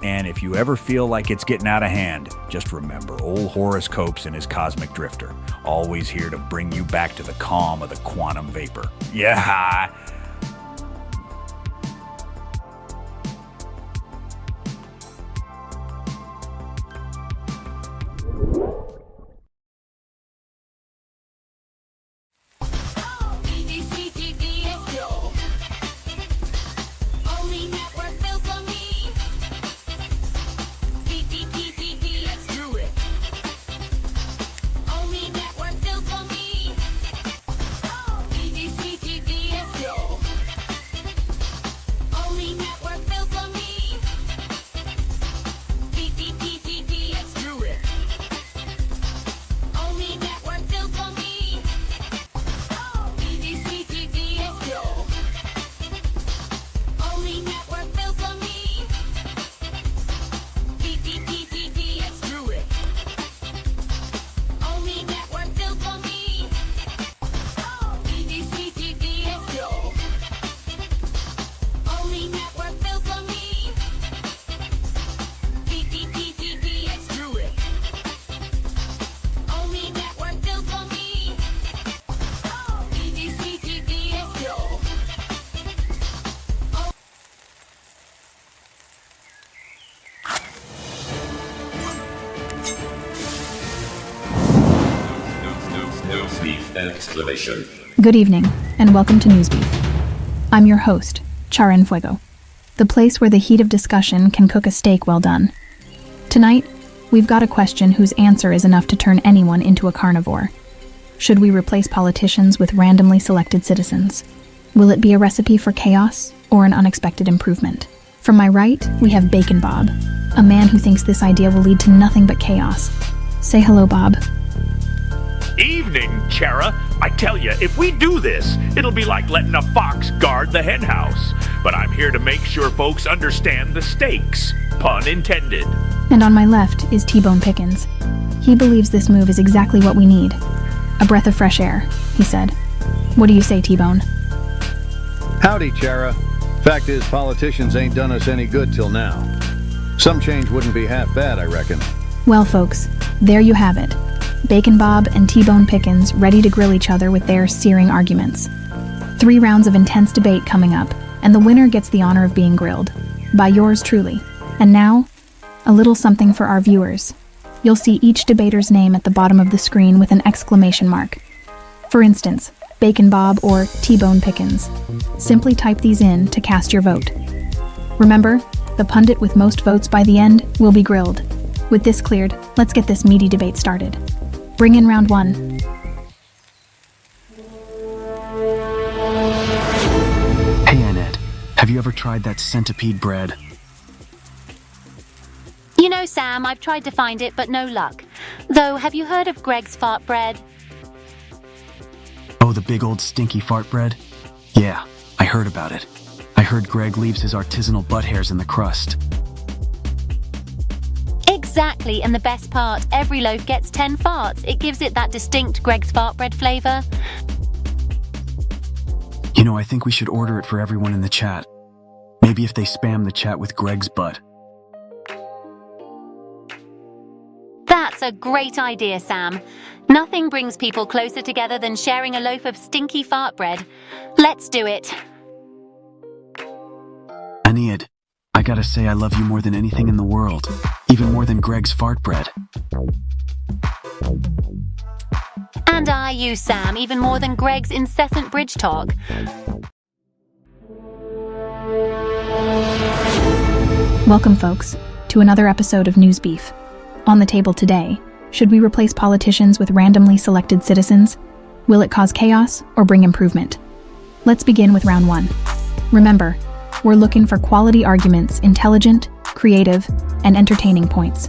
And if you ever feel like it's getting out of hand, just remember old Horace Copes and his cosmic drifter, always here to bring you back to the calm of the quantum vapor. Yeah. Good evening, and welcome to News Beef. I'm your host, Char en Fuego, the place where the heat of discussion can cook a steak well done. Tonight, we've got a question whose answer is enough to turn anyone into a carnivore. Should we replace politicians with randomly selected citizens? Will it be a recipe for chaos or an unexpected improvement? From my right, we have Bacon Bob, a man who thinks this idea will lead to nothing but chaos. Say hello, Bob. Evening, Chara. I tell you, if we do this, it'll be like letting a fox guard the henhouse. But I'm here to make sure folks understand the stakes. Pun intended. And on my left is T-Bone Pickens. He believes this move is exactly what we need. A breath of fresh air, he said. What do you say, T-Bone? Howdy, Chara. Fact is, politicians ain't done us any good till now. Some change wouldn't be half bad, I reckon. Well, folks, there you have it. Bacon Bob and T-Bone Pickens ready to grill each other with their searing arguments. 3 rounds of intense debate coming up, and the winner gets the honor of being grilled. By yours truly. And now, a little something for our viewers. You'll see each debater's name at the bottom of the screen with an exclamation mark. For instance, Bacon Bob or T-Bone Pickens. Simply type these in to cast your vote. Remember, the pundit with most votes by the end will be grilled. With this cleared, let's get this meaty debate started. Bring in round 1. Hey, Annette, have you ever tried that centipede bread? You know, Sam, I've tried to find it, but no luck. Though, have you heard of Greg's fart bread? Oh, the big old stinky fart bread? Yeah, I heard about it. I heard Greg leaves his artisanal butt hairs in the crust. Exactly, and the best part, every loaf gets 10 farts. It gives it that distinct Greg's fart bread flavor. You know, I think we should order it for everyone in the chat. Maybe if they spam the chat with Greg's butt. That's a great idea, Sam. Nothing brings people closer together than sharing a loaf of stinky fart bread. Let's do it. Aeneid, I gotta say I love you more than anything in the world. Even more than Greg's fart bread. And I you, Sam, even more than Greg's incessant bridge talk. Welcome, folks, to another episode of News Beef. On the table today, should we replace politicians with randomly selected citizens? Will it cause chaos or bring improvement? Let's begin with round 1. Remember, we're looking for quality arguments, intelligent, creative, and entertaining points.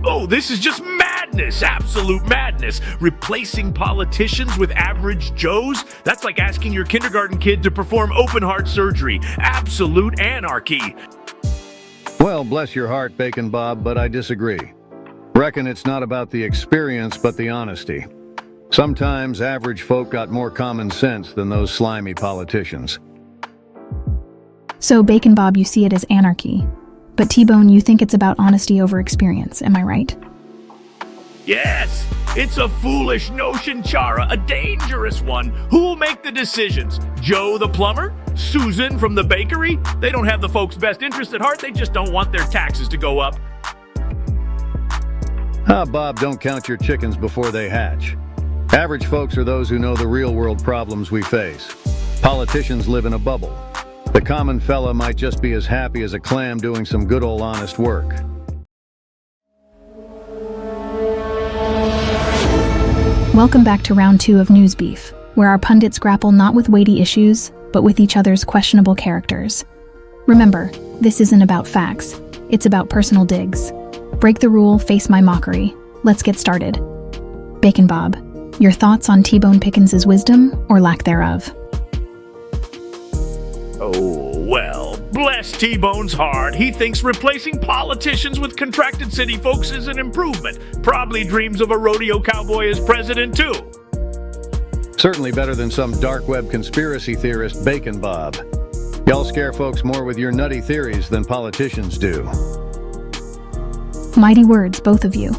Oh, this is just madness, absolute madness. Replacing politicians with average Joes? That's like asking your kindergarten kid to perform open heart surgery. Absolute anarchy. Well, bless your heart, Bacon Bob, but I disagree. Reckon it's not about the experience, but the honesty. Sometimes average folk got more common sense than those slimy politicians. So, Bacon Bob, you see it as anarchy. But T-Bone, you think it's about honesty over experience, am I right? Yes, it's a foolish notion, Chara, a dangerous one. Who'll make the decisions? Joe the plumber? Susan from the bakery? They don't have the folks' best interest at heart, they just don't want their taxes to go up. Bob, don't count your chickens before they hatch. Average folks are those who know the real-world problems we face. Politicians live in a bubble. The common fella might just be as happy as a clam doing some good old honest work. Welcome back to round 2 of News Beef, where our pundits grapple not with weighty issues, but with each other's questionable characters. Remember, this isn't about facts, it's about personal digs. Break the rule, face my mockery. Let's get started. Bacon Bob, your thoughts on T-Bone Pickens' wisdom or lack thereof? Oh, well, bless T-Bone's heart. He thinks replacing politicians with contracted city folks is an improvement. Probably dreams of a rodeo cowboy as president, too. Certainly better than some dark web conspiracy theorist, Bacon Bob. Y'all scare folks more with your nutty theories than politicians do. Mighty words, both of you.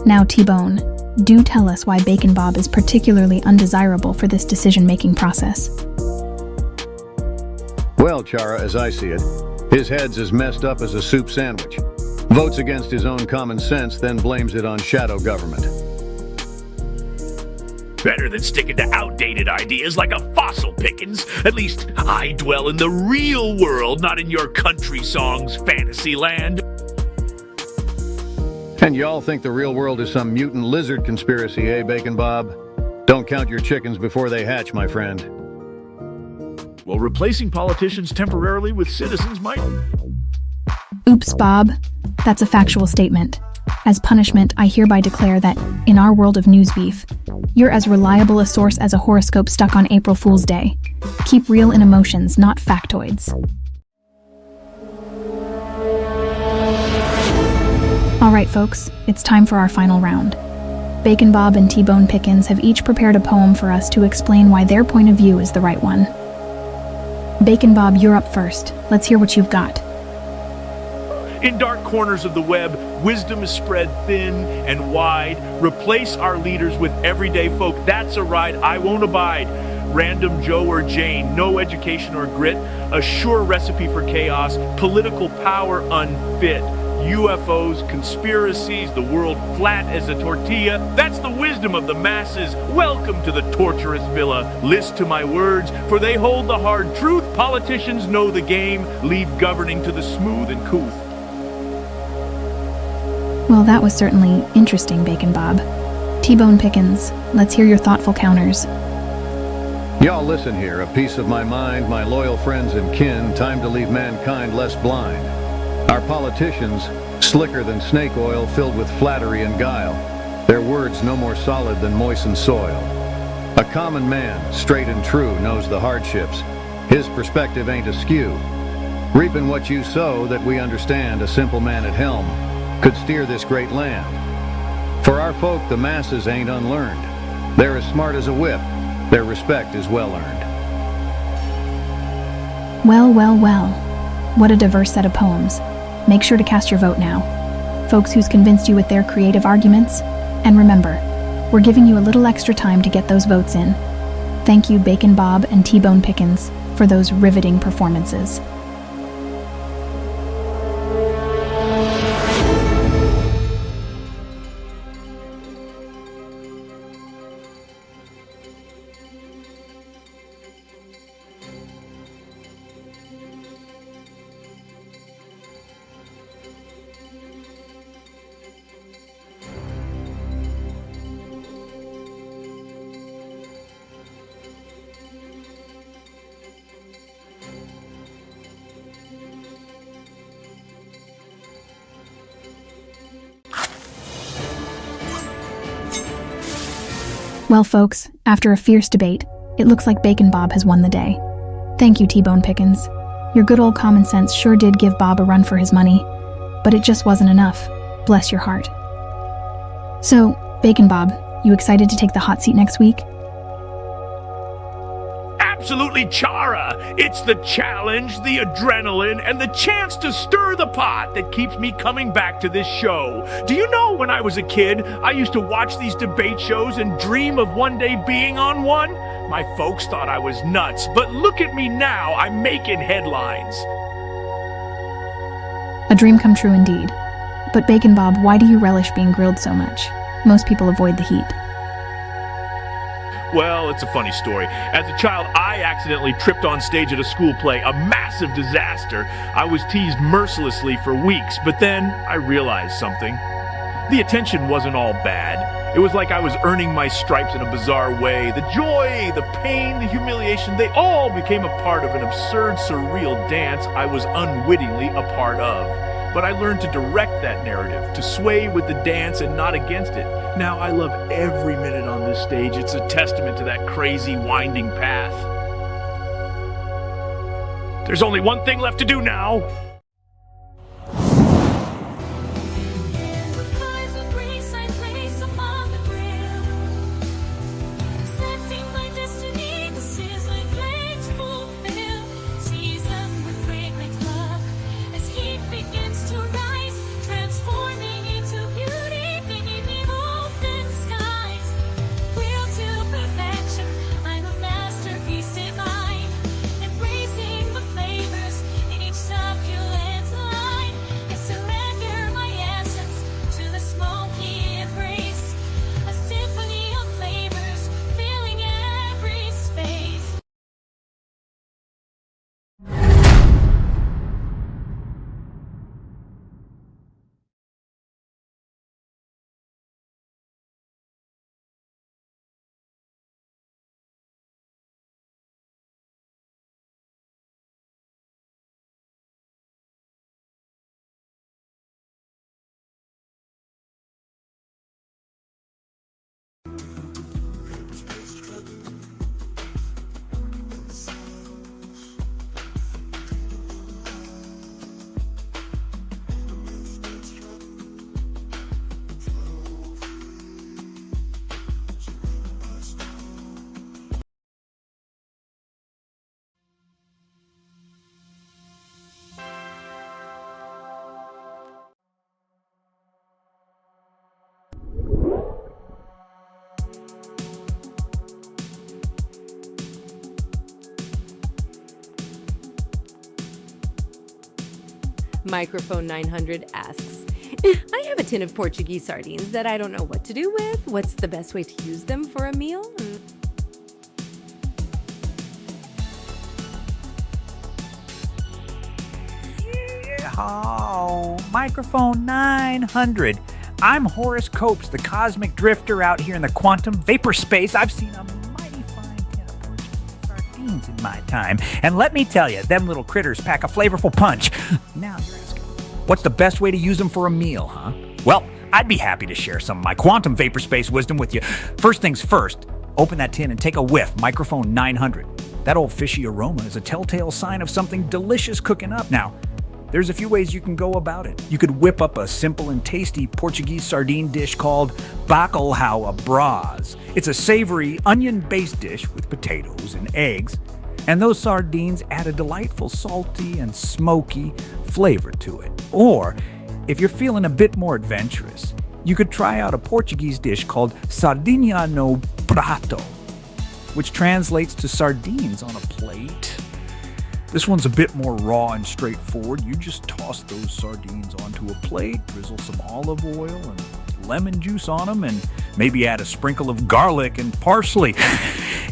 Now, T-Bone, do tell us why Bacon Bob is particularly undesirable for this decision-making process. Well, Chara, as I see it, his head's as messed up as a soup sandwich. Votes against his own common sense, then blames it on shadow government. Better than sticking to outdated ideas like a fossil, Pickens. At least I dwell in the real world, not in your country song's fantasy land. And y'all think the real world is some mutant lizard conspiracy, eh, Bacon Bob? Don't count your chickens before they hatch, my friend. Well, replacing politicians temporarily with citizens might... Oops, Bob. That's a factual statement. As punishment, I hereby declare that, in our world of news beef, you're as reliable a source as a horoscope stuck on April Fool's Day. Keep real in emotions, not factoids. All right, folks, it's time for our final round. Bacon Bob and T-Bone Pickens have each prepared a poem for us to explain why their point of view is the right one. Bacon Bob, you're up first. Let's hear what you've got. In dark corners of the web, wisdom is spread thin and wide. Replace our leaders with everyday folk. That's a ride I won't abide. Random Joe or Jane, no education or grit, a sure recipe for chaos, political power unfit. UFOs, conspiracies, the world flat as a tortilla. That's the wisdom of the masses. Welcome to the torturous villa. List to my words, for they hold the hard truth. Politicians know the game. Leave governing to the smooth and couth. Well, that was certainly interesting, Bacon Bob. T-Bone Pickens, let's hear your thoughtful counters. Y'all listen here, a piece of my mind, my loyal friends and kin, time to leave mankind less blind. Our politicians, slicker than snake oil, filled with flattery and guile. Their words no more solid than moistened soil. A common man, straight and true, knows the hardships. His perspective ain't askew. Reaping what you sow, that we understand, a simple man at helm could steer this great land. For our folk, the masses ain't unlearned. They're as smart as a whip. Their respect is well earned. Well, well, well. What a diverse set of poems. Make sure to cast your vote now. Folks who's convinced you with their creative arguments. And remember, we're giving you a little extra time to get those votes in. Thank you, Bacon Bob and T-Bone Pickens, for those riveting performances. Well, folks, after a fierce debate, it looks like Bacon Bob has won the day. Thank you, T-Bone Pickens. Your good old common sense sure did give Bob a run for his money, but it just wasn't enough. Bless your heart. So, Bacon Bob, you excited to take the hot seat next week? Absolutely chara! It's the challenge, the adrenaline, and the chance to stir the pot that keeps me coming back to this show. Do you know when I was a kid, I used to watch these debate shows and dream of one day being on one? My folks thought I was nuts, but look at me now, I'm making headlines. A dream come true indeed. But Bacon Bob, why do you relish being grilled so much? Most people avoid the heat. Well, it's a funny story. As a child, I accidentally tripped on stage at a school play, a massive disaster. I was teased mercilessly for weeks, but then I realized something. The attention wasn't all bad. It was like I was earning my stripes in a bizarre way. The joy, the pain, the humiliation, they all became a part of an absurd, surreal dance I was unwittingly a part of. But I learned to direct that narrative, to sway with the dance and not against it. Now I love every minute on this stage. It's a testament to that crazy, winding path. There's only one thing left to do now. Microphone 900 asks, I have a tin of Portuguese sardines that I don't know what to do with. What's the best way to use them for a meal? Oh, microphone 900. I'm Horace Copes, the cosmic drifter out here in the quantum vapor space. I've seen a mighty fine tin of Portuguese sardines in my time. And let me tell you, them little critters pack a flavorful punch. Now you're asking, what's the best way to use them for a meal, huh? Well, I'd be happy to share some of my quantum vapor space wisdom with you. First things first, open that tin and take a whiff, microphone 900. That old fishy aroma is a telltale sign of something delicious cooking up. Now, there's a few ways you can go about it. You could whip up a simple and tasty Portuguese sardine dish called bacalhau à brás. It's a savory, onion-based dish with potatoes and eggs, and those sardines add a delightful salty and smoky flavor to it. Or, if you're feeling a bit more adventurous, you could try out a Portuguese dish called sardinha no prato, which translates to sardines on a plate. This one's a bit more raw and straightforward. You just toss those sardines onto a plate, drizzle some olive oil and lemon juice on them, and maybe add a sprinkle of garlic and parsley.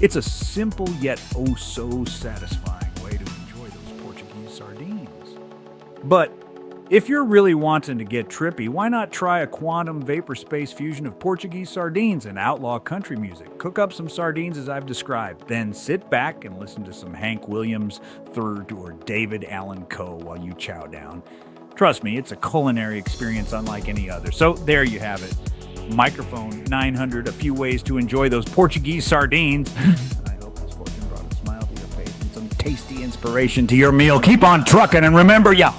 It's a simple yet oh so satisfying way to enjoy those Portuguese sardines. But if you're really wanting to get trippy, why not try a quantum vapor space fusion of Portuguese sardines and outlaw country music? Cook up some sardines as I've described, then sit back and listen to some Hank Williams III or David Allan Coe while you chow down. Trust me, it's a culinary experience unlike any other. So there you have it. Microphone 900, a few ways to enjoy those Portuguese sardines. I hope this fortune brought a smile to your face and some tasty inspiration to your meal. Keep on trucking and remember ya.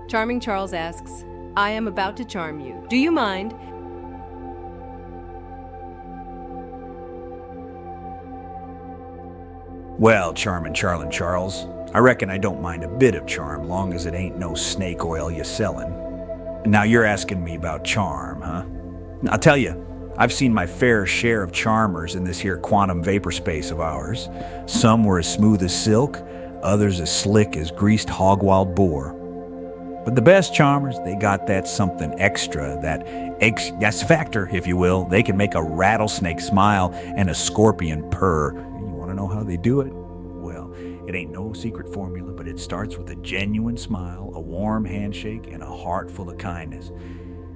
Charming Charles asks, I am about to charm you. Do you mind? Well, Charmin' Charles, I reckon I don't mind a bit of charm, long as it ain't no snake oil you sellin'. Now you're asking me about charm, huh? I'll tell you, I've seen my fair share of charmers in this here quantum vapor space of ours. Some were as smooth as silk, others as slick as greased hog-wild boar. But the best charmers, they got that something extra, that X factor, if you will. They can make a rattlesnake smile and a scorpion purr. You want to know how they do it? Well, it ain't no secret formula, but it starts with a genuine smile, a warm handshake, and a heart full of kindness.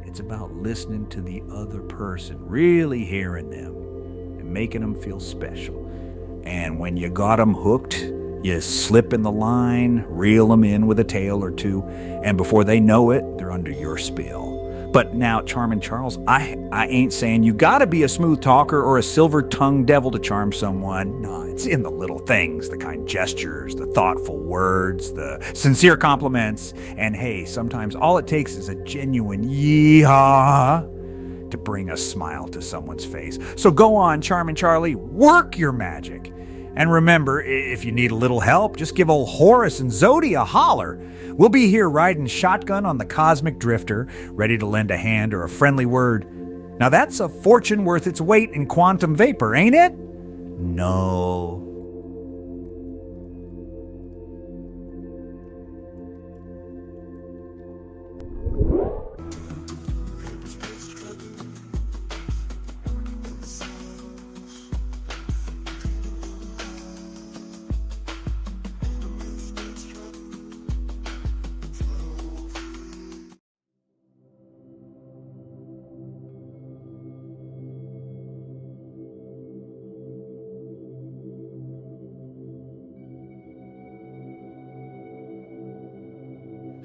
It's about listening to the other person, really hearing them, and making them feel special. And when you got them hooked, you slip in the line, reel them in with a tale or two, and before they know it, they're under your spell. But now, Charmin' Charles, I ain't saying you gotta be a smooth talker or a silver-tongued devil to charm someone. No, it's in the little things, the kind gestures, the thoughtful words, the sincere compliments. And hey, sometimes all it takes is a genuine yee-haw to bring a smile to someone's face. So go on, Charmin' Charlie, work your magic. And remember, if you need a little help, just give old Horace and Zody a holler. We'll be here riding shotgun on the Cosmic Drifter, ready to lend a hand or a friendly word. Now that's a fortune worth its weight in quantum vapor, ain't it? No.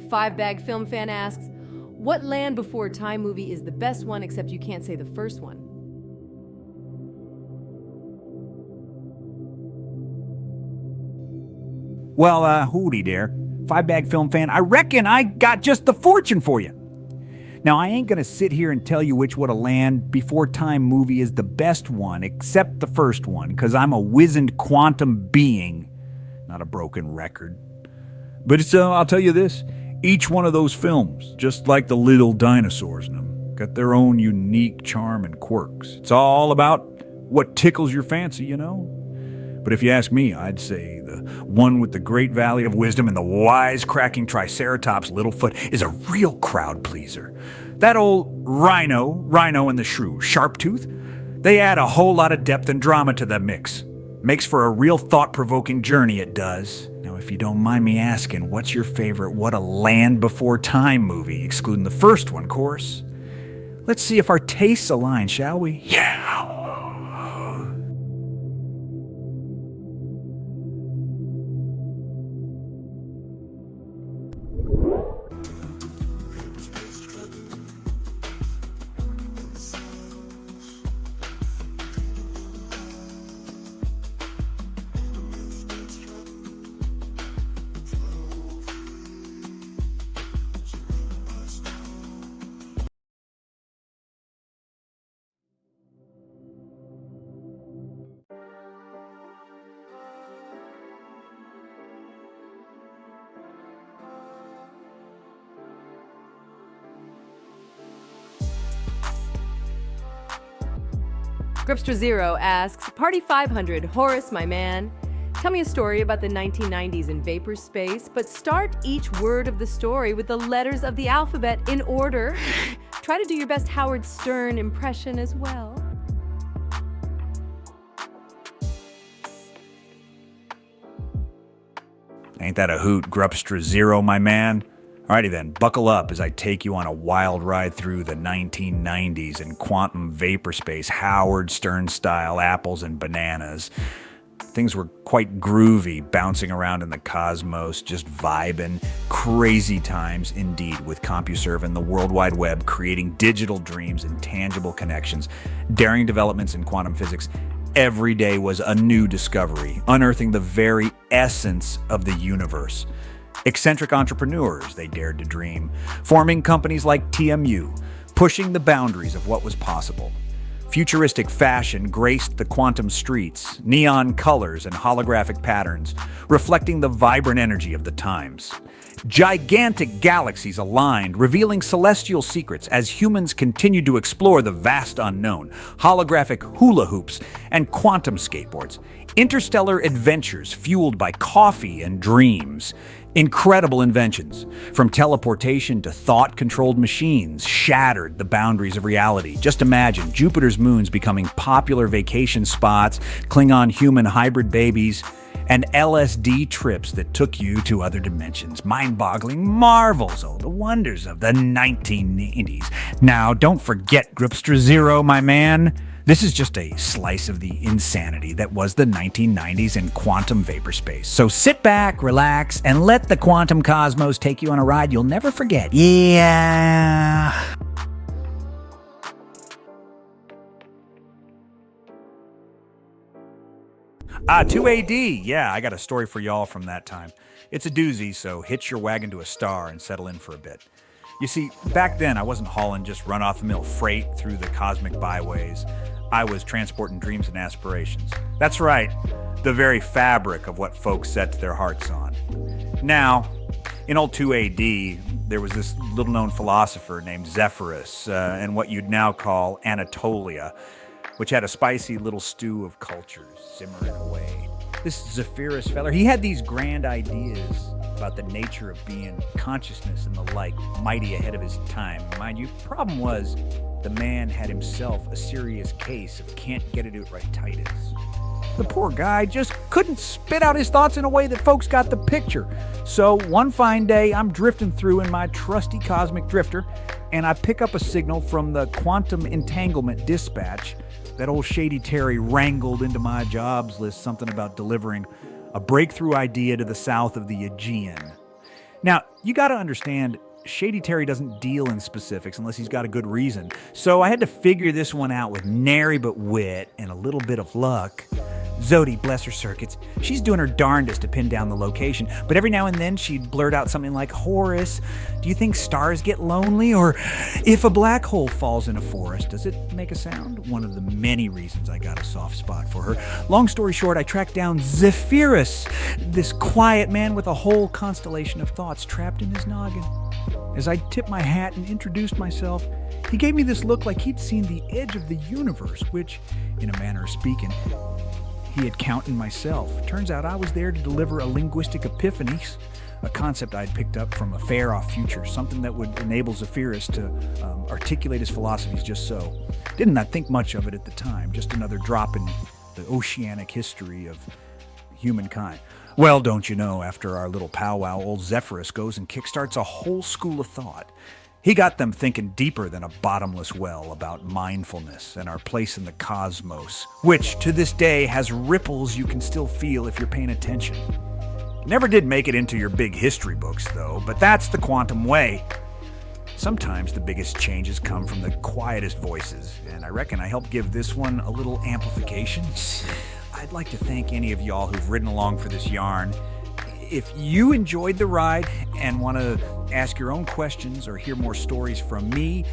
Five Bag Film Fan asks, What Land Before Time movie is the best one, except you can't say the first one? Well, hooty there. Five-bag film fan, I reckon I got just the fortune for you. Now, I ain't gonna sit here and tell you which What a Land Before Time movie is the best one, except the first one, because I'm a wizened quantum being, not a broken record. But I'll tell you this, each one of those films, just like the little dinosaurs in them, got their own unique charm and quirks. It's all about what tickles your fancy, you know? But if you ask me, I'd say the one with the Great Valley of Wisdom and the wise-cracking Triceratops Littlefoot is a real crowd pleaser. That old Rhino and the Shrew, Sharptooth, they add a whole lot of depth and drama to the mix. Makes for a real thought-provoking journey, it does. Now, if you don't mind me asking, what's your favorite What a Land Before Time movie, excluding the first one, of course? Let's see if our tastes align, shall we? Yeah! Gripster Zero asks, Party 500, Horace, my man, tell me a story about the 1990s in vapor space, but start each word of the story with the letters of the alphabet in order. Try to do your best Howard Stern impression as well. Ain't that a hoot, Grupstra Zero, my man? Alrighty then, buckle up as I take you on a wild ride through the 1990s in quantum vapor space, Howard Stern style apples and bananas. Things were quite groovy, bouncing around in the cosmos, just vibing. Crazy times indeed, with CompuServe and the World Wide Web creating digital dreams and tangible connections, daring developments in quantum physics. Every day was a new discovery, unearthing the very essence of the universe. Eccentric entrepreneurs, they dared to dream, forming companies like TMU, pushing the boundaries of what was possible. Futuristic fashion graced the quantum streets, neon colors and holographic patterns, reflecting the vibrant energy of the times. Gigantic galaxies aligned, revealing celestial secrets as humans continued to explore the vast unknown, holographic hula hoops and quantum skateboards, interstellar adventures fueled by coffee and dreams. Incredible inventions, from teleportation to thought-controlled machines, shattered the boundaries of reality. Just imagine Jupiter's moons becoming popular vacation spots, Klingon-human hybrid babies, and LSD trips that took you to other dimensions. Mind-boggling marvels, oh, the wonders of the 1990s. Now, don't forget Gripstra Zero, my man. This is just a slice of the insanity that was the 1990s in quantum vapor space. So sit back, relax, and let the quantum cosmos take you on a ride you'll never forget. Yeah. 2AD. Yeah, I got a story for y'all from that time. It's a doozy, so hitch your wagon to a star and settle in for a bit. You see, back then I wasn't hauling just run-off-the-mill freight through the cosmic byways. I was transporting dreams and aspirations. That's right, the very fabric of what folks set their hearts on. Now, in old 2AD, there was this little-known philosopher named Zephyrus, and what you'd now call Anatolia, which had a spicy little stew of cultures simmering away. This Zephyrus feller, he had these grand ideas about the nature of being, consciousness and the like, mighty ahead of his time. Mind you, problem was, the man had himself a serious case of can't-get-it-right-titis. The poor guy just couldn't spit out his thoughts in a way that folks got the picture. So one fine day, I'm drifting through in my trusty cosmic drifter, and I pick up a signal from the quantum entanglement dispatch that old Shady Terry wrangled into my jobs list, something about delivering a breakthrough idea to the south of the Aegean. Now, you gotta understand, Shady Terry doesn't deal in specifics unless he's got a good reason. So I had to figure this one out with nary but wit and a little bit of luck. Zodi, bless her circuits, she's doing her darndest to pin down the location, but every now and then she'd blurt out something like, Horace, do you think stars get lonely? Or if a black hole falls in a forest, does it make a sound? One of the many reasons I got a soft spot for her. Long story short, I tracked down Zephyrus, this quiet man with a whole constellation of thoughts trapped in his noggin. As I tipped my hat and introduced myself, he gave me this look like he'd seen the edge of the universe, which, in a manner of speaking, he had counted myself. Turns out I was there to deliver a linguistic epiphany, a concept I'd picked up from a far-off future, something that would enable Zephyrus to articulate his philosophies just so. Didn't I think much of it at the time, just another drop in the oceanic history of humankind. Well, don't you know, after our little powwow, old Zephyrus goes and kickstarts a whole school of thought. He got them thinking deeper than a bottomless well about mindfulness and our place in the cosmos, which to this day has ripples you can still feel if you're paying attention. Never did make it into your big history books, though, but that's the quantum way. Sometimes the biggest changes come from the quietest voices, and I reckon I helped give this one a little amplification. I'd like to thank any of y'all who've ridden along for this yarn. If you enjoyed the ride and want to ask your own questions or hear more stories from me,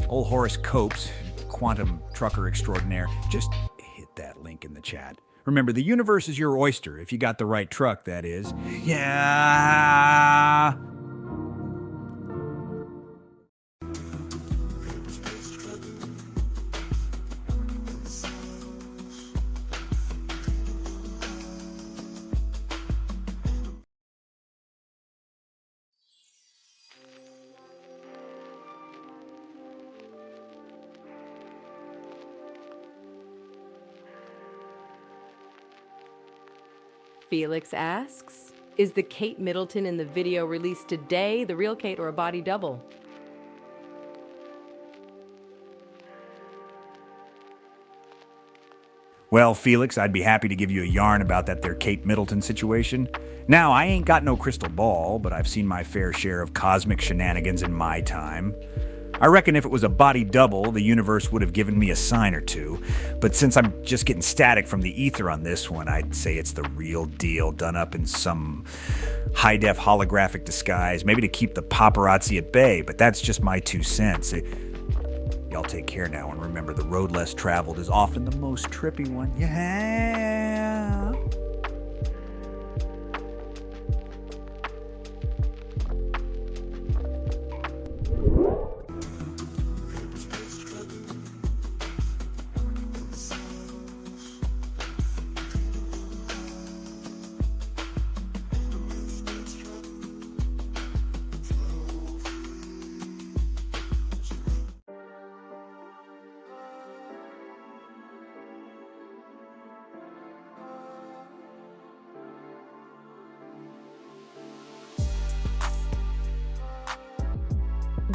old Horace Copes, quantum trucker extraordinaire, just hit that link in the chat. Remember, the universe is your oyster, if you got the right truck, that is. Yeah. Felix asks, is the Kate Middleton in the video released today the real Kate or a body double? Well, Felix, I'd be happy to give you a yarn about that there Kate Middleton situation. Now, I ain't got no crystal ball, but I've seen my fair share of cosmic shenanigans in my time. I reckon if it was a body double, the universe would have given me a sign or two. But since I'm just getting static from the ether on this one, I'd say it's the real deal, done up in some high-def holographic disguise, maybe to keep the paparazzi at bay, but that's just my 2 cents. Y'all take care now, and remember, the road less traveled is often the most trippy one. Yeah.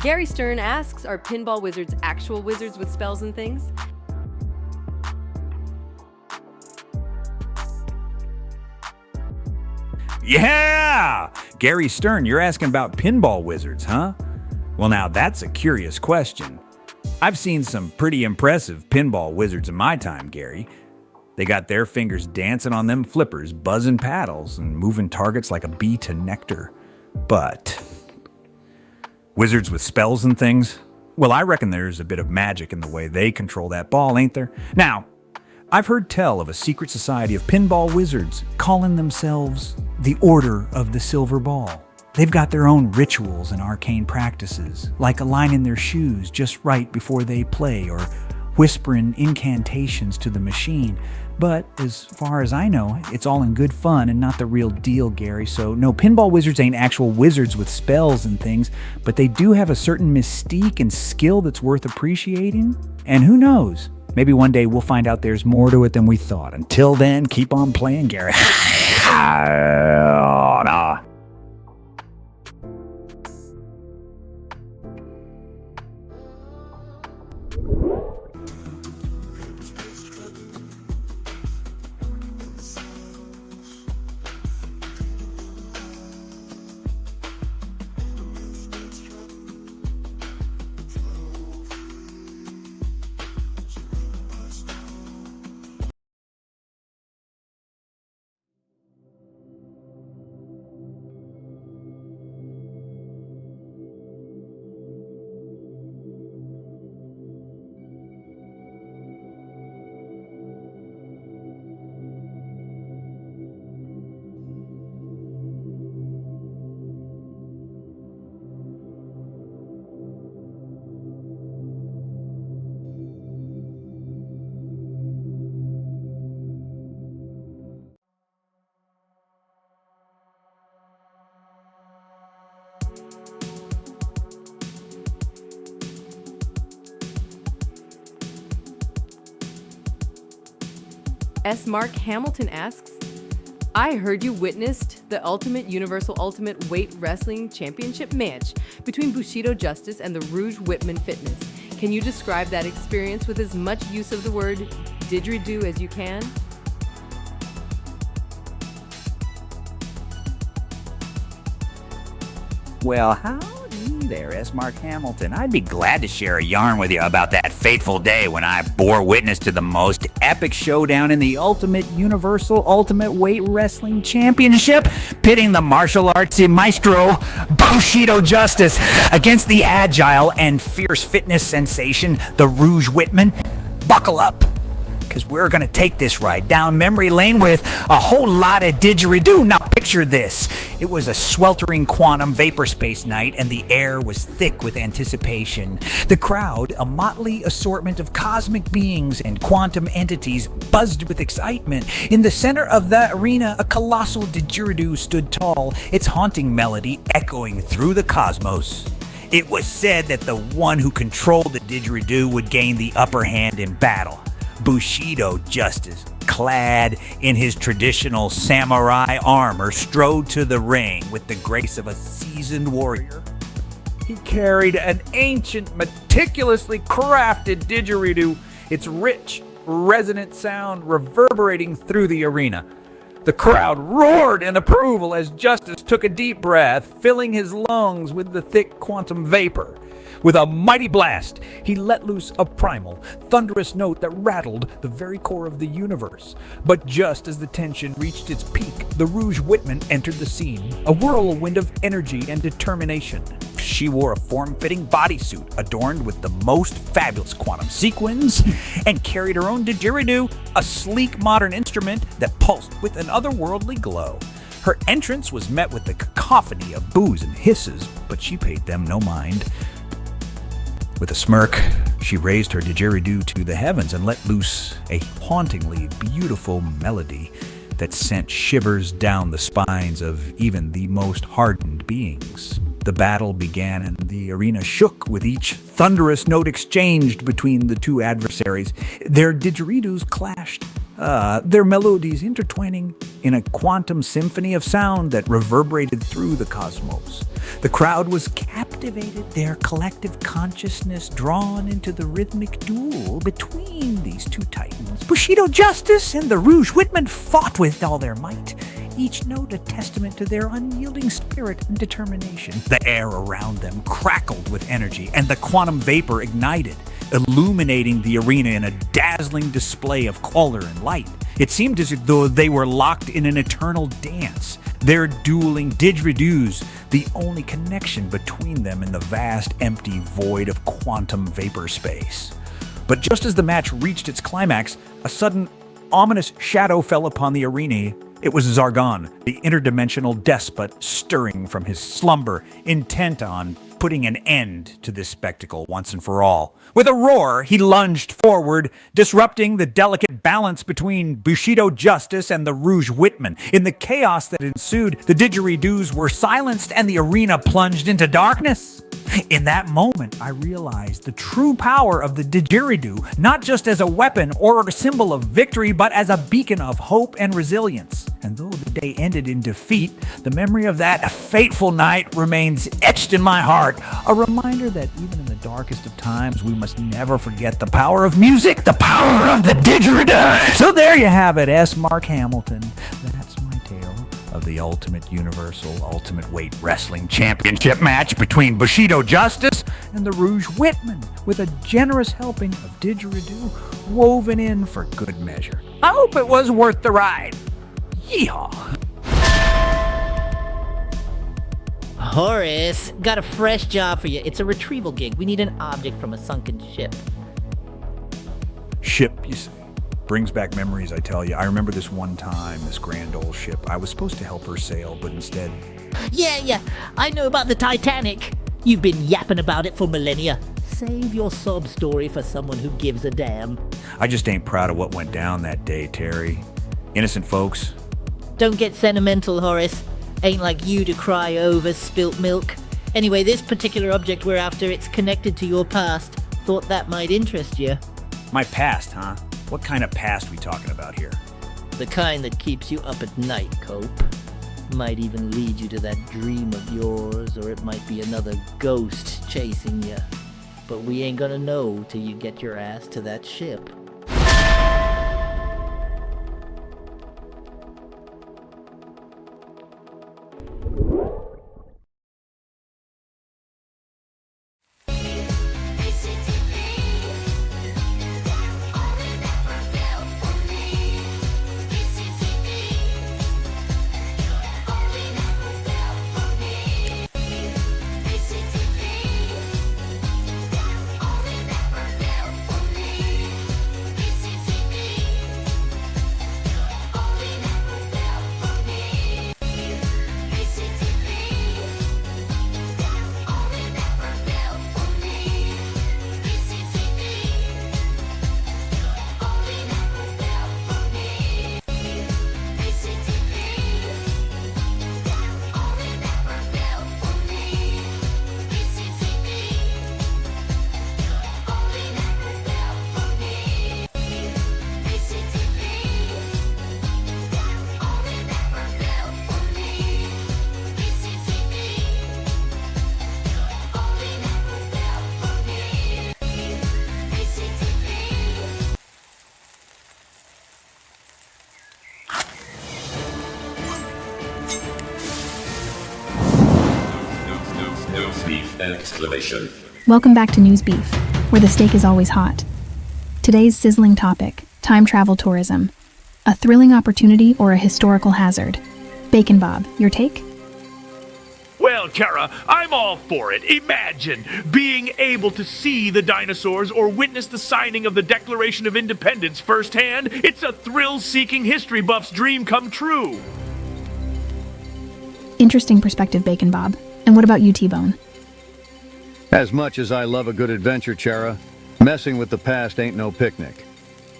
Gary Stern asks, are pinball wizards actual wizards with spells and things? Yeah! Gary Stern, you're asking about pinball wizards, huh? Well, now that's a curious question. I've seen some pretty impressive pinball wizards in my time, Gary. They got their fingers dancing on them flippers, buzzing paddles, and moving targets like a bee to nectar. But wizards with spells and things? Well, I reckon there's a bit of magic in the way they control that ball, ain't there? Now, I've heard tell of a secret society of pinball wizards calling themselves the Order of the Silver Ball. They've got their own rituals and arcane practices, like aligning their shoes just right before they play or whispering incantations to the machine. But as far as I know, it's all in good fun and not the real deal, Gary. So no, pinball wizards ain't actual wizards with spells and things, but they do have a certain mystique and skill that's worth appreciating. And who knows? Maybe one day we'll find out there's more to it than we thought. Until then, keep on playing, Gary. S. Mark Hamilton asks, I heard you witnessed the Ultimate Universal Ultimate Weight Wrestling Championship match between Bushido Justice and the Rouge Whitman Fitness. Can you describe that experience with as much use of the word didgeridoo as you can? Well, howdy there, S. Mark Hamilton. I'd be glad to share a yarn with you about that fateful day when I bore witness to the most epic showdown in the Ultimate Universal Ultimate Weight Wrestling Championship, pitting the martial artsy maestro Bushido Justice against the agile and fierce fitness sensation, the Rouge Whitman. Buckle up, because we're going to take this ride down memory lane with a whole lot of didgeridoo. Now picture this. It was a sweltering quantum vapor space night, and the air was thick with anticipation. The crowd, a motley assortment of cosmic beings and quantum entities, buzzed with excitement. In the center of the arena, a colossal didgeridoo stood tall, its haunting melody echoing through the cosmos. It was said that the one who controlled the didgeridoo would gain the upper hand in battle. Bushido Justice, clad in his traditional samurai armor, strode to the ring with the grace of a seasoned warrior. He carried an ancient, meticulously crafted didgeridoo, its rich, resonant sound reverberating through the arena. The crowd roared in approval as Justice took a deep breath, filling his lungs with the thick quantum vapor. With a mighty blast, he let loose a primal, thunderous note that rattled the very core of the universe. But just as the tension reached its peak, the Rouge Whitman entered the scene, a whirlwind of energy and determination. She wore a form-fitting bodysuit adorned with the most fabulous quantum sequins and carried her own didgeridoo, a sleek modern instrument that pulsed with an otherworldly glow. Her entrance was met with the cacophony of boos and hisses, but she paid them no mind. With a smirk, she raised her didgeridoo to the heavens and let loose a hauntingly beautiful melody that sent shivers down the spines of even the most hardened beings. The battle began and the arena shook with each thunderous note exchanged between the two adversaries. Their didgeridoos clashed, their melodies intertwining in a quantum symphony of sound that reverberated through the cosmos. The crowd was captivated, their collective consciousness drawn into the rhythmic duel between these two titans. Bushido Justice and the Rouge Whitman fought with all their might, each note a testament to their unyielding spirit and determination. The air around them crackled with energy, and the quantum vapor ignited, illuminating the arena in a dazzling display of color and light. It seemed as though they were locked in an eternal dance, their dueling didgeridoos the only connection between them in the vast, empty void of quantum vapor space. But just as the match reached its climax, a sudden, ominous shadow fell upon the arena. It was Zargon, the interdimensional despot, stirring from his slumber, intent on putting an end to this spectacle once and for all. With a roar, he lunged forward, disrupting the delicate balance between Bushido Justice and the Rouge Whitman. In the chaos that ensued, the didgeridoos were silenced and the arena plunged into darkness. In that moment, I realized the true power of the didgeridoo, not just as a weapon or a symbol of victory, but as a beacon of hope and resilience. And though the day ended in defeat, the memory of that fateful night remains etched in my heart, a reminder that even in the darkest of times, we must never forget the power of music, the power of the didgeridoo. So there you have it, S. Mark Hamilton. That's my tale of the Ultimate Universal Ultimate Weight Wrestling Championship match between Bushido Justice and the Rouge Whitman, with a generous helping of didgeridoo woven in for good measure. I hope it was worth the ride. Yeehaw! Horace, got a fresh job for you. It's a retrieval gig. We need an object from a sunken ship. Ship, you say? Brings back memories, I tell you. I remember this one time, this grand old ship. I was supposed to help her sail, but instead... Yeah, I know about the Titanic. You've been yapping about it for millennia. Save your sob story for someone who gives a damn. I just ain't proud of what went down that day, Terry. Innocent folks. Don't get sentimental, Horace. Ain't like you to cry over spilt milk. Anyway, this particular object we're after, it's connected to your past. Thought that might interest you. My past, huh? What kind of past we talking about here? the kind that keeps you up at night, Cope. Might even lead you to that dream of yours, or it might be another ghost chasing you. But we ain't gonna know till you get your ass to that ship. Welcome back to News Beef, where the steak is always hot. Today's sizzling topic, time travel tourism. A thrilling opportunity or a historical hazard? Bacon Bob, your take? Well, Kara, I'm all for it. Imagine being able to see the dinosaurs or witness the signing of the Declaration of Independence firsthand. It's a thrill-seeking history buff's dream come true. Interesting perspective, Bacon Bob. And what about you, T-Bone? As much as I love a good adventure, Chara, messing with the past ain't no picnic.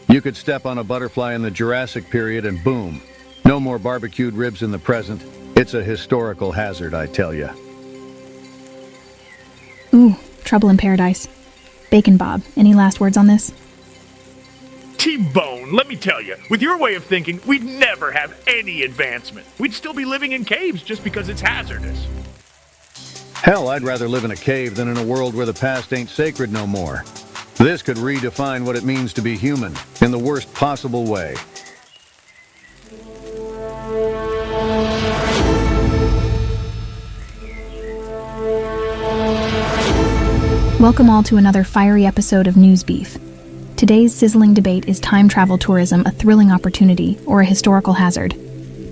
You could step on a butterfly in the Jurassic period and boom, no more barbecued ribs in the present. It's a historical hazard, I tell ya. Ooh, trouble in paradise. Bacon Bob, any last words on this? T-Bone, let me tell you, with your way of thinking, we'd never have any advancement. We'd still be living in caves just because it's hazardous. Hell, I'd rather live in a cave than in a world where the past ain't sacred no more. This could redefine what it means to be human, in the worst possible way. Welcome all to another fiery episode of News Beef. Today's sizzling debate is time travel tourism a thrilling opportunity or a historical hazard?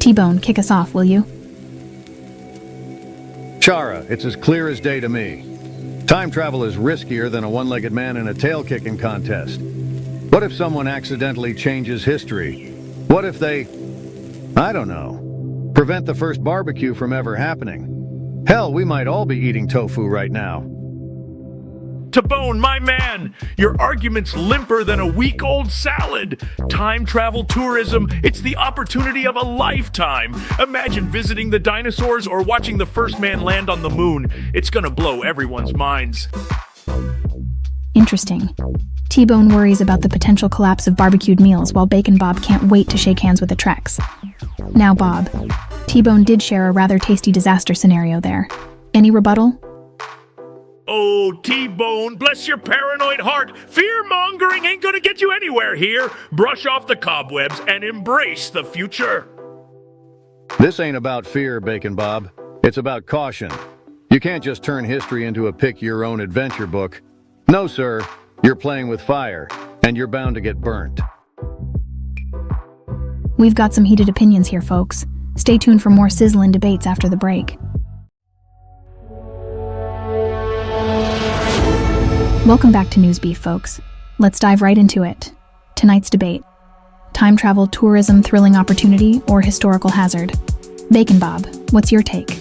T-Bone, kick us off, will you? Chara, it's as clear as day to me. Time travel is riskier than a one-legged man in a tail-kicking contest. What if someone accidentally changes history? What if they, I don't know, prevent the first barbecue from ever happening? Hell, we might all be eating tofu right now. T-Bone, my man, your argument's limper than a week-old salad. Time travel tourism, it's the opportunity of a lifetime. Imagine visiting the dinosaurs or watching the first man land on the moon. It's gonna blow everyone's minds. Interesting. T-Bone worries about the potential collapse of barbecued meals while Bacon Bob can't wait to shake hands with the Treks. Now, Bob, T-Bone did share a rather tasty disaster scenario there. Any rebuttal? Oh, T-Bone, bless your paranoid heart. Fear-mongering ain't gonna get you anywhere here. Brush off the cobwebs and embrace the future. This ain't about fear, Bacon Bob. It's about caution. You can't just turn history into a pick-your-own-adventure book. No, sir. You're playing with fire, and you're bound to get burnt. We've got some heated opinions here, folks. Stay tuned for more sizzling debates after the break. Welcome back to News Beef, folks. Let's dive right into it. Tonight's debate: time travel tourism thrilling opportunity or historical hazard? Bacon Bob, what's your take?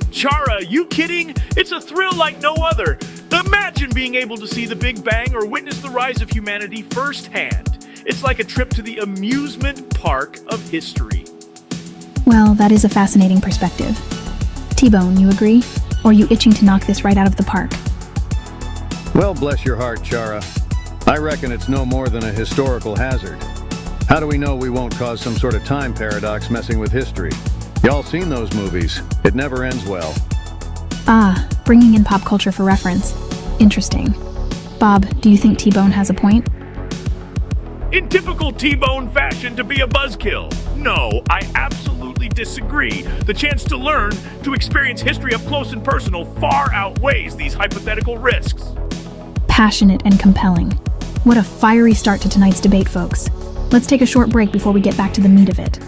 Chara, you kidding? It's a thrill like no other. Imagine being able to see the Big Bang or witness the rise of humanity firsthand. It's like a trip to the amusement park of history. Well, that is a fascinating perspective. T-Bone, you agree? Or are you itching to knock this right out of the park? Well, bless your heart, Chara. I reckon it's no more than a historical hazard. How do we know we won't cause some sort of time paradox messing with history? Y'all seen those movies. It never ends well. Ah, bringing in pop culture for reference. Interesting. Bob, do you think T-Bone has a point? In typical T-Bone fashion to be a buzzkill. No, I absolutely disagree. The chance to learn, to experience history up close and personal far outweighs these hypothetical risks. Passionate and compelling. What a fiery start to tonight's debate, folks. Let's take a short break before we get back to the meat of it.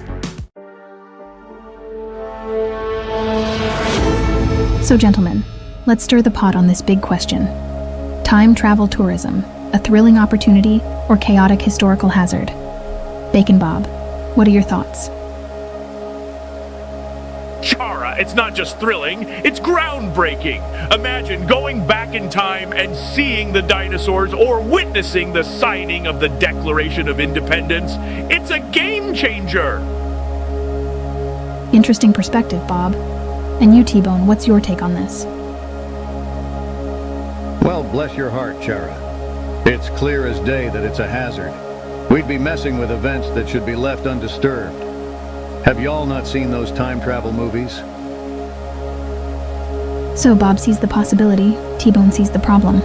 So, gentlemen, let's stir the pot on this big question. Time travel tourism, a thrilling opportunity or chaotic historical hazard? Bacon Bob, what are your thoughts? Chara, it's not just thrilling, it's groundbreaking. Imagine going back in time and seeing the dinosaurs or witnessing the signing of the Declaration of Independence. It's a game changer. Interesting perspective, Bob. And you, T-Bone, what's your take on this? Well, bless your heart, Chara. It's clear as day that it's a hazard. We'd be messing with events that should be left undisturbed. Have y'all not seen those time travel movies? So Bob sees the possibility, T-Bone sees the problem.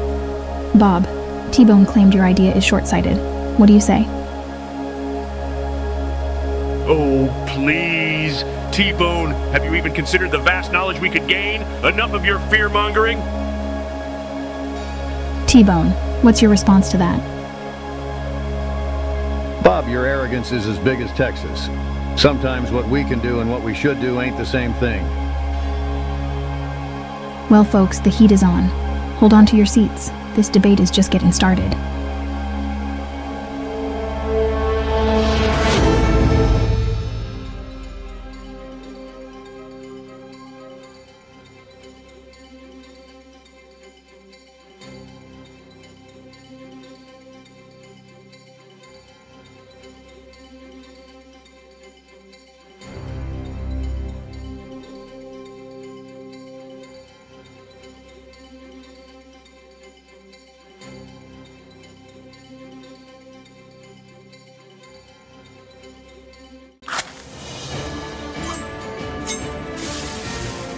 Bob, T-Bone claimed your idea is short-sighted. What do you say? Oh, please. T-Bone, have you even considered the vast knowledge we could gain? Enough of your fear-mongering? T-Bone, what's your response to that? Bob, your arrogance is as big as Texas. Sometimes what we can do and what we should do ain't the same thing. Well, folks, the heat is on. Hold on to your seats. This debate is just getting started.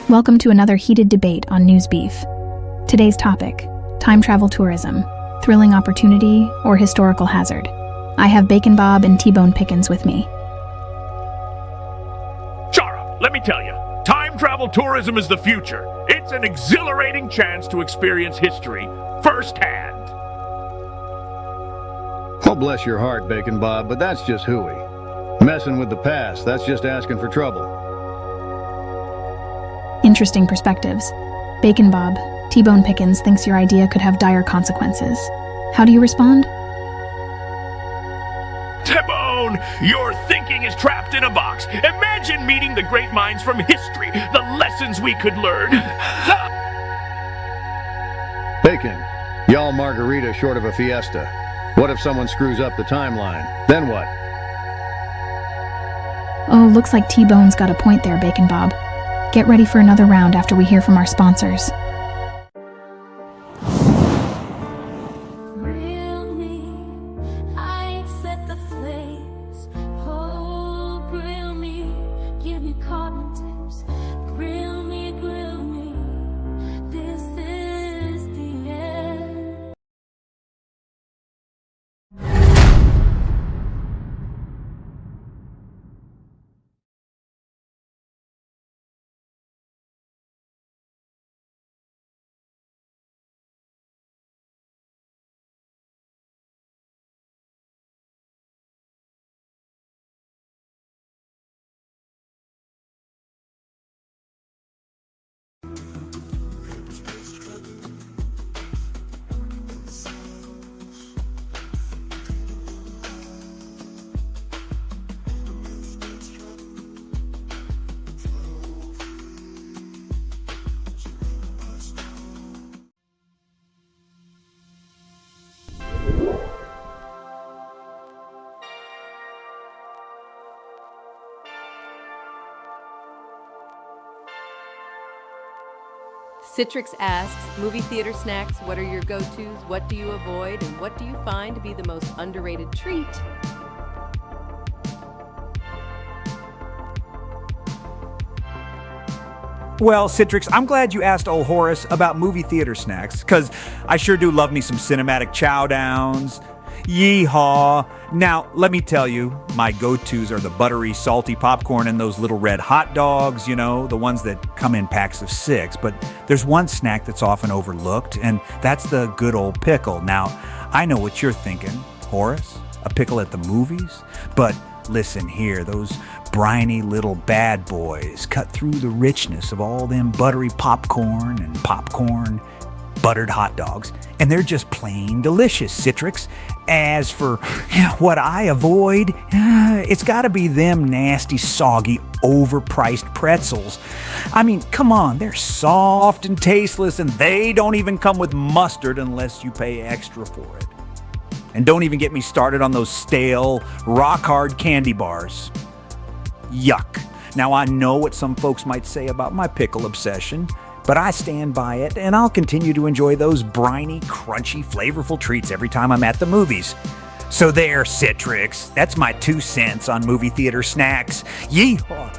Welcome to another heated debate on News Beef. Today's topic, time travel tourism, thrilling opportunity or historical hazard. I have Bacon Bob and T-Bone Pickens with me. Chara, let me tell you, time travel tourism is the future. It's an exhilarating chance to experience history firsthand. Oh, bless your heart, Bacon Bob, but that's just hooey. Messing with the past, that's just asking for trouble. Interesting perspectives. Bacon Bob, T-Bone Pickens thinks your idea could have dire consequences. How do you respond? T-Bone, your thinking is trapped in a box. Imagine meeting the great minds from history, the lessons we could learn. Bacon, y'all margarita short of a fiesta. What if someone screws up the timeline? Then what? Oh, looks like T-Bone's got a point there, Bacon Bob. Get ready for another round after we hear from our sponsors. Grill me, I set the flames. Oh, grill me, give me carbon tips. Grill me, this is the end. Citrix asks, movie theater snacks, what are your go-tos? What do you avoid? And what do you find to be the most underrated treat? Well, Citrix, I'm glad you asked old Horace about movie theater snacks, because I sure do love me some cinematic chow downs. Yeehaw. Now, let me tell you, my go-tos are the buttery, salty popcorn and those little red hot dogs, you know, the ones that come in packs of 6. But there's one snack that's often overlooked, and that's the good old pickle. Now, I know what you're thinking, Horace, a pickle at the movies? But listen here, those briny little bad boys cut through the richness of all them buttery popcorn and popcorn buttered hot dogs, and they're just plain delicious, Citrix. As for what I avoid, it's gotta be them nasty, soggy, overpriced pretzels. I mean, come on, they're soft and tasteless, and they don't even come with mustard unless you pay extra for it. And don't even get me started on those stale, rock-hard candy bars. Yuck. Now, I know what some folks might say about my pickle obsession, but I stand by it, and I'll continue to enjoy those briny, crunchy, flavorful treats every time I'm at the movies. So there, Citrix. That's my 2 cents on movie theater snacks. Yeehaw!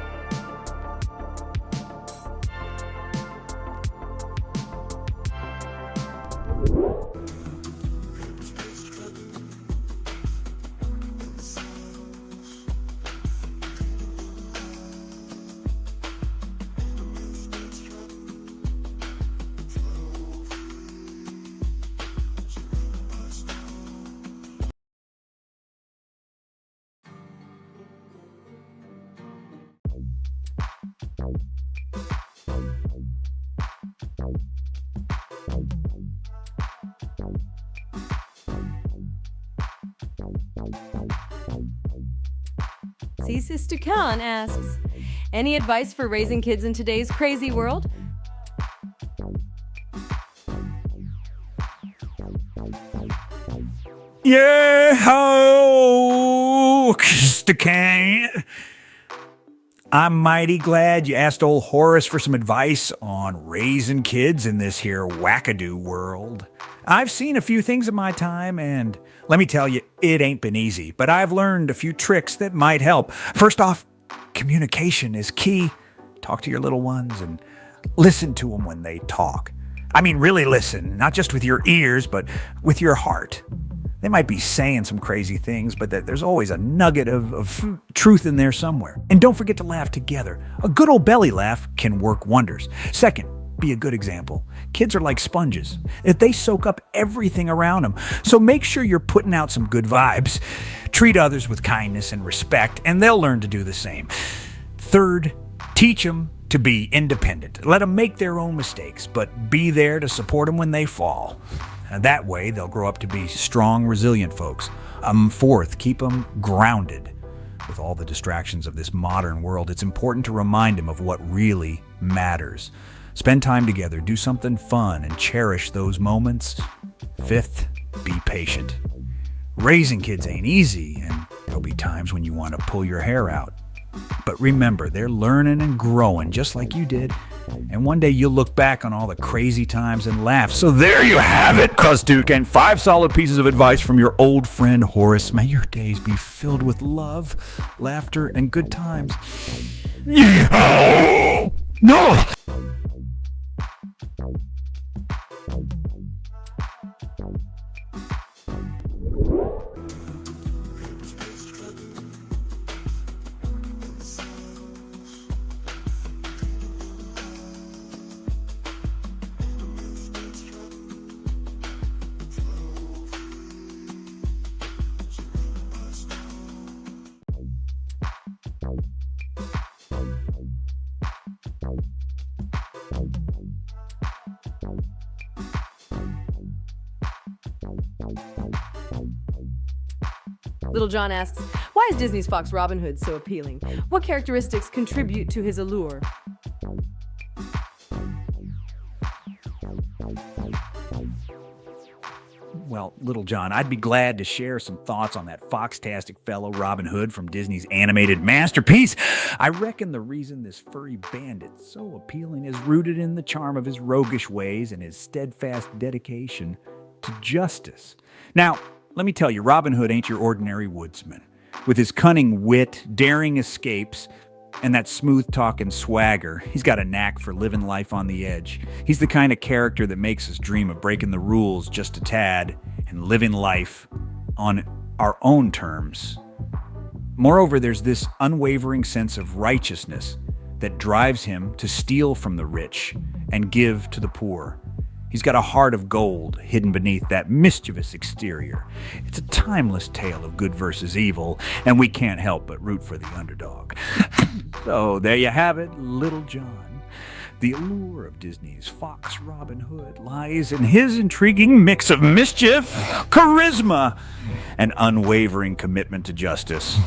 See, Sister Khan asks, any advice for raising kids in today's crazy world? Yeah, ho, Sister Khan. I'm mighty glad you asked old Horace for some advice on raising kids in this here wackadoo world. I've seen a few things in my time, and let me tell you, it ain't been easy, but I've learned a few tricks that might help. First off, communication is key. Talk to your little ones and listen to them when they talk. I mean, really listen, not just with your ears, but with your heart. They might be saying some crazy things, but there's always a nugget of truth in there somewhere. And don't forget to laugh together. A good old belly laugh can work wonders. Second, be a good example. Kids are like sponges. They soak up everything around them. So make sure you're putting out some good vibes. Treat others with kindness and respect, and they'll learn to do the same. Third, teach them to be independent. Let them make their own mistakes, but be there to support them when they fall. And that way, they'll grow up to be strong, resilient folks. Fourth, keep them grounded. With all the distractions of this modern world, it's important to remind them of what really matters. Spend time together, do something fun, and cherish those moments. Fifth, be patient. Raising kids ain't easy, and there'll be times when you want to pull your hair out. But remember, they're learning and growing just like you did. And one day you'll look back on all the crazy times and laugh. So there you have it, Duke, and 5 solid pieces of advice from your old friend Horace. May your days be filled with love, laughter, and good times. No! Little John asks, why is Disney's Fox Robin Hood so appealing? What characteristics contribute to his allure? Well, Little John, I'd be glad to share some thoughts on that fox-tastic fellow Robin Hood from Disney's animated masterpiece. I reckon the reason this furry bandit's so appealing is rooted in the charm of his roguish ways and his steadfast dedication to justice. Now, let me tell you, Robin Hood ain't your ordinary woodsman. With his cunning wit, daring escapes, And that smooth-talking swagger, he's got a knack for living life on the edge. He's the kind of character that makes us dream of breaking the rules just a tad and living life on our own terms. Moreover, there's this unwavering sense of righteousness that drives him to steal from the rich and give to the poor. He's got a heart of gold hidden beneath that mischievous exterior. It's a timeless tale of good versus evil, and we can't help but root for the underdog. So there you have it, Little John. The allure of Disney's Fox Robin Hood lies in his intriguing mix of mischief, charisma, and unwavering commitment to justice.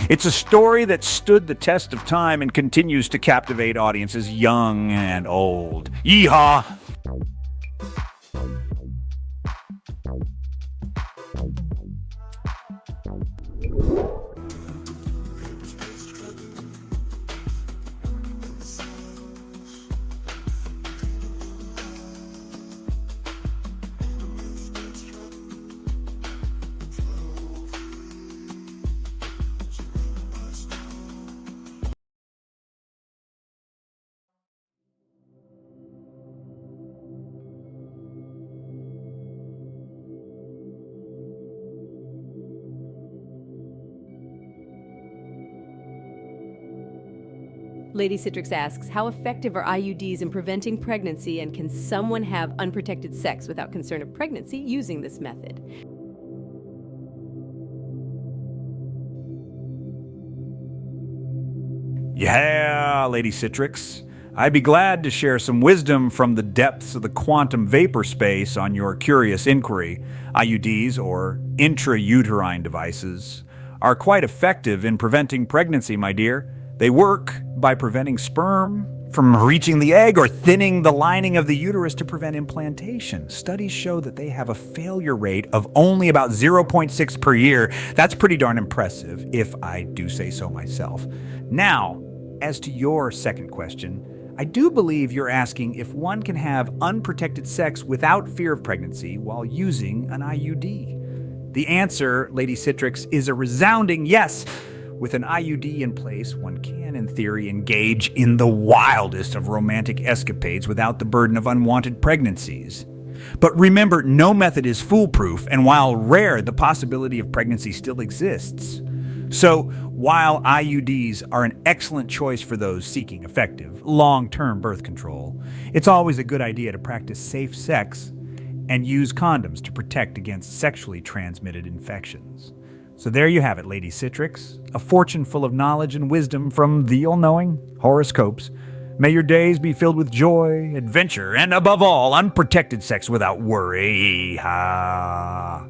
It's a story that stood the test of time and continues to captivate audiences young and old. Yeehaw! Lady Citrix asks, how effective are IUDs in preventing pregnancy, and can someone have unprotected sex without concern of pregnancy using this method? Yeah, Lady Citrix. I'd be glad to share some wisdom from the depths of the quantum vapor space on your curious inquiry. IUDs, or intrauterine devices, are quite effective in preventing pregnancy, my dear. They work by preventing sperm from reaching the egg or thinning the lining of the uterus to prevent implantation. Studies show that they have a failure rate of only about 0.6 per year. That's pretty darn impressive, if I do say so myself. Now, as to your second question, I do believe you're asking if one can have unprotected sex without fear of pregnancy while using an IUD. The answer, Lady Citrix, is a resounding yes. With an IUD in place, one can, in theory, engage in the wildest of romantic escapades without the burden of unwanted pregnancies. But remember, no method is foolproof, and while rare, the possibility of pregnancy still exists. So, while IUDs are an excellent choice for those seeking effective, long-term birth control, it's always a good idea to practice safe sex and use condoms to protect against sexually transmitted infections. So there you have it, Lady Citrix, a fortune full of knowledge and wisdom from the all-knowing Horace Copes. May your days be filled with joy, adventure, and above all, unprotected sex without worry. Ha.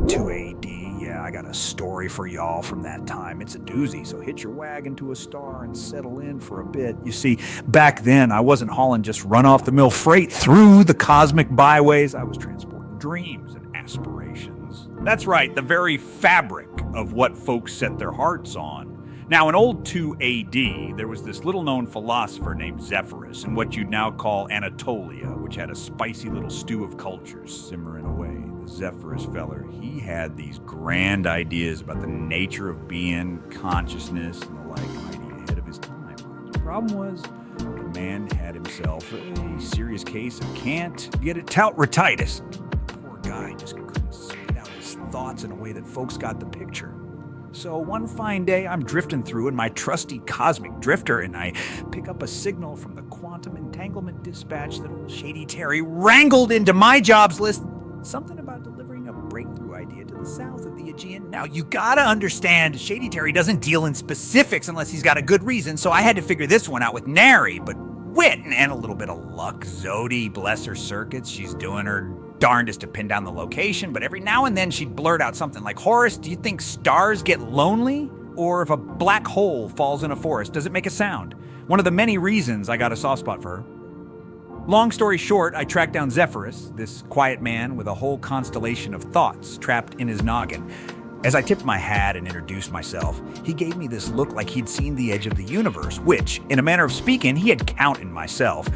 2 AD, yeah, I got a story for y'all from that time. It's a doozy, so hitch your wagon to a star and settle in for a bit. You see, back then, I wasn't hauling just run-off-the-mill freight through the cosmic byways. I was transporting dreams and aspirations. That's right, the very fabric of what folks set their hearts on. Now, in old 2 AD, there was this little-known philosopher named Zephyrus in what you'd now call Anatolia, which had a spicy little stew of cultures simmering away. The Zephyrus feller, he had these grand ideas about the nature of being, consciousness, and the like, mighty ahead of his time. The problem was, the man had himself a serious case of can't get it tout-retitis. The poor guy just couldn't spit out his thoughts in a way that folks got the picture. So one fine day, I'm drifting through in my trusty cosmic drifter, and I pick up a signal from the quantum entanglement dispatch that old Shady Terry wrangled into my jobs list. Something about delivering a breakthrough idea to the south of the Aegean. Now, you gotta understand, Shady Terry doesn't deal in specifics unless he's got a good reason, so I had to figure this one out with nary but wit and a little bit of luck. Zodi, bless her circuits, she's doing her darndest to pin down the location, but every now and then she'd blurt out something like, Horace, do you think stars get lonely? Or if a black hole falls in a forest, does it make a sound? One of the many reasons I got a soft spot for her. Long story short, I tracked down Zephyrus, this quiet man with a whole constellation of thoughts trapped in his noggin. As I tipped my hat and introduced myself, he gave me this look like he'd seen the edge of the universe, which, in a manner of speaking, he had counted myself.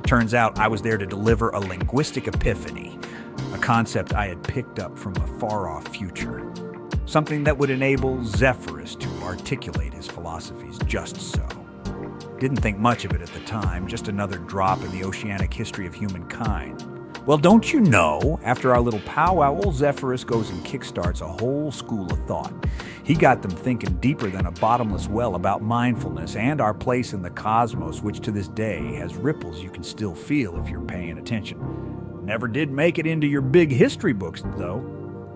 Turns out I was there to deliver a linguistic epiphany. A concept I had picked up from a far-off future. Something that would enable Zephyrus to articulate his philosophies just so. Didn't think much of it at the time, just another drop in the oceanic history of humankind. Well, don't you know, after our little powwow, old Zephyrus goes and kickstarts a whole school of thought. He got them thinking deeper than a bottomless well about mindfulness and our place in the cosmos, which to this day has ripples you can still feel if you're paying attention. Never did make it into your big history books, though.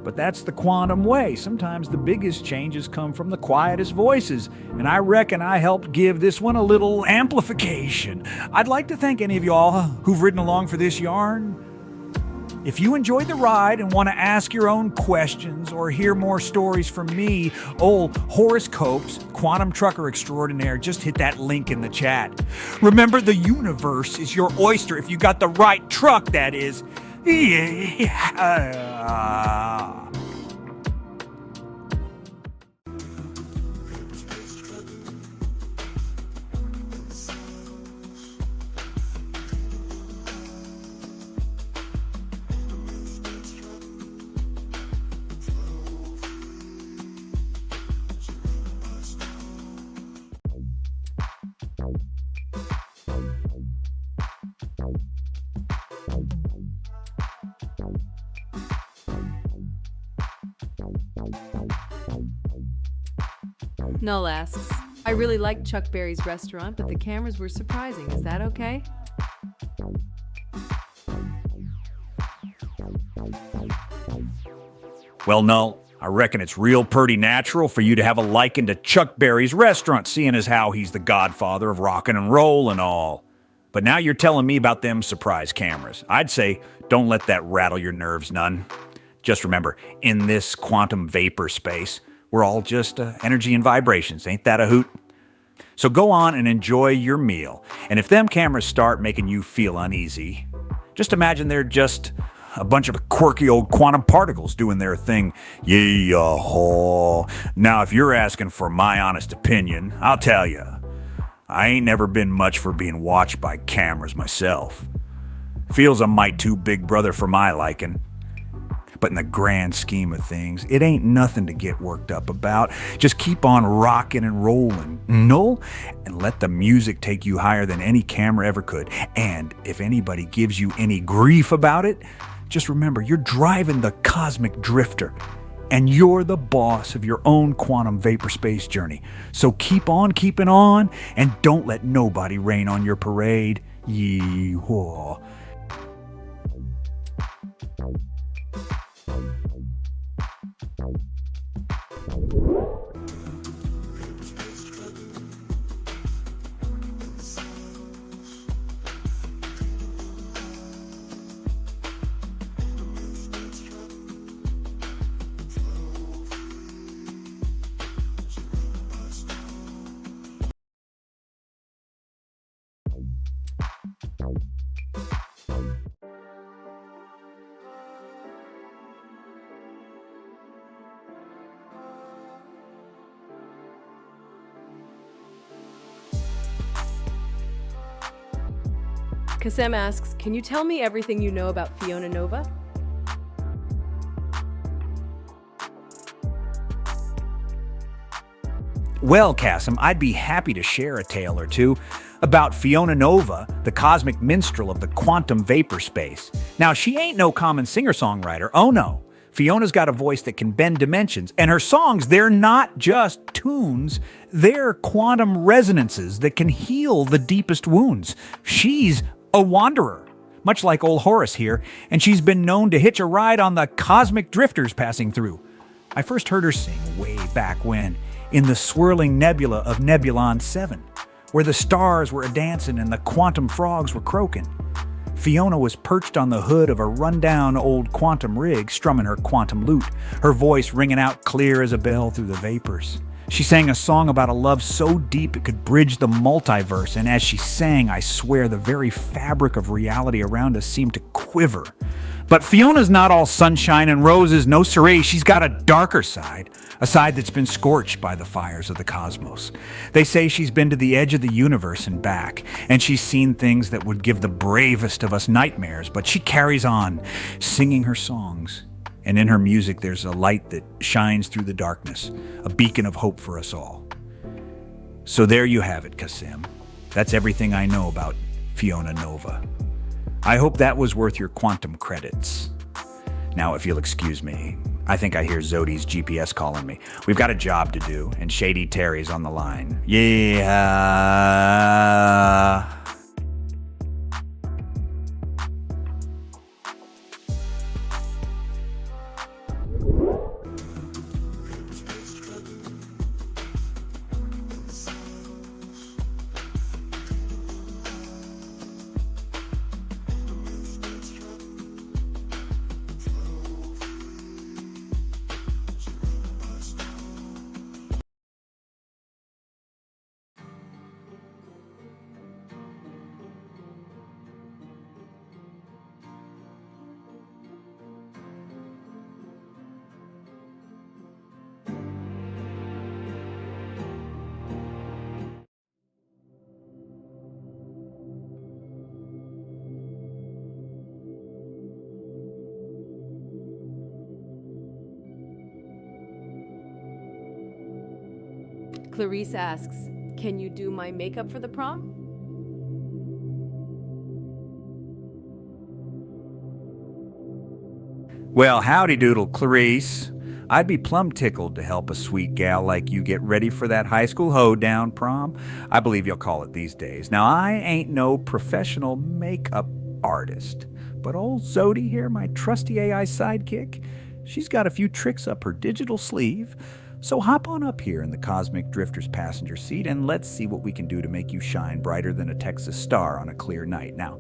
But that's the quantum way. Sometimes the biggest changes come from the quietest voices, and I reckon I helped give this one a little amplification. I'd like to thank any of y'all who've ridden along for this yarn. If you enjoyed the ride and want to ask your own questions or hear more stories from me, old Horace Copes, quantum trucker extraordinaire, just hit that link in the chat. Remember, the universe is your oyster if you got the right truck, that is. Yeah. Null asks, I really liked Chuck Berry's restaurant, but the cameras were surprising. Is that okay? Well, Null, I reckon it's real purty natural for you to have a liking to Chuck Berry's restaurant, seeing as how he's the godfather of rockin' and roll and all. But now you're telling me about them surprise cameras. I'd say don't let that rattle your nerves none. Just remember, in this quantum vapor space, we're all just energy and vibrations. Ain't that a hoot? So go on and enjoy your meal. And if them cameras start making you feel uneasy, just imagine they're just a bunch of quirky old quantum particles doing their thing. Yeah-haw. Now, if you're asking for my honest opinion, I'll tell you, I ain't never been much for being watched by cameras myself. Feels a mite too big brother for my liking. But in the grand scheme of things, it ain't nothing to get worked up about. Just keep on rocking and rolling, no? And let the music take you higher than any camera ever could. And if anybody gives you any grief about it, just remember, you're driving the cosmic drifter. And you're the boss of your own quantum vapor space journey. So keep on keeping on, and don't let nobody rain on your parade. Yee-haw. Kasem asks, can you tell me everything you know about Fiona Nova? Well, Cassim, I'd be happy to share a tale or two about Fiona Nova, the cosmic minstrel of the quantum vapor space. Now, she ain't no common singer-songwriter, oh no. Fiona's got a voice that can bend dimensions, and her songs, they're not just tunes, they're quantum resonances that can heal the deepest wounds. She's a wanderer, much like old Horace here, and she's been known to hitch a ride on the cosmic drifters passing through. I first heard her sing way back when, in the swirling nebula of Nebulon 7, where the stars were a-dancing and the quantum frogs were croaking. Fiona was perched on the hood of a rundown old quantum rig, strumming her quantum lute, her voice ringing out clear as a bell through the vapors. She sang a song about a love so deep it could bridge the multiverse, and as she sang, I swear the very fabric of reality around us seemed to quiver. But Fiona's not all sunshine and roses, no siree. She's got a darker side, a side that's been scorched by the fires of the cosmos. They say she's been to the edge of the universe and back, and she's seen things that would give the bravest of us nightmares, but she carries on, singing her songs. And in her music there's a light that shines through the darkness, a beacon of hope for us all. So there you have it, Kasim. That's everything I know about Fiona Nova. I hope that was worth your quantum credits. Now, if you'll excuse me, I think I hear Zodi's GPS calling me. We've got a job to do, and Shady Terry's on the line. Yeah. Clarice asks, can you do my makeup for the prom? Well, howdy doodle, Clarice. I'd be plumb tickled to help a sweet gal like you get ready for that high school hoedown prom. I believe you'll call it these days. Now, I ain't no professional makeup artist, but old Zodi here, my trusty AI sidekick, she's got a few tricks up her digital sleeve. So hop on up here in the Cosmic Drifter's passenger seat and let's see what we can do to make you shine brighter than a Texas star on a clear night. Now,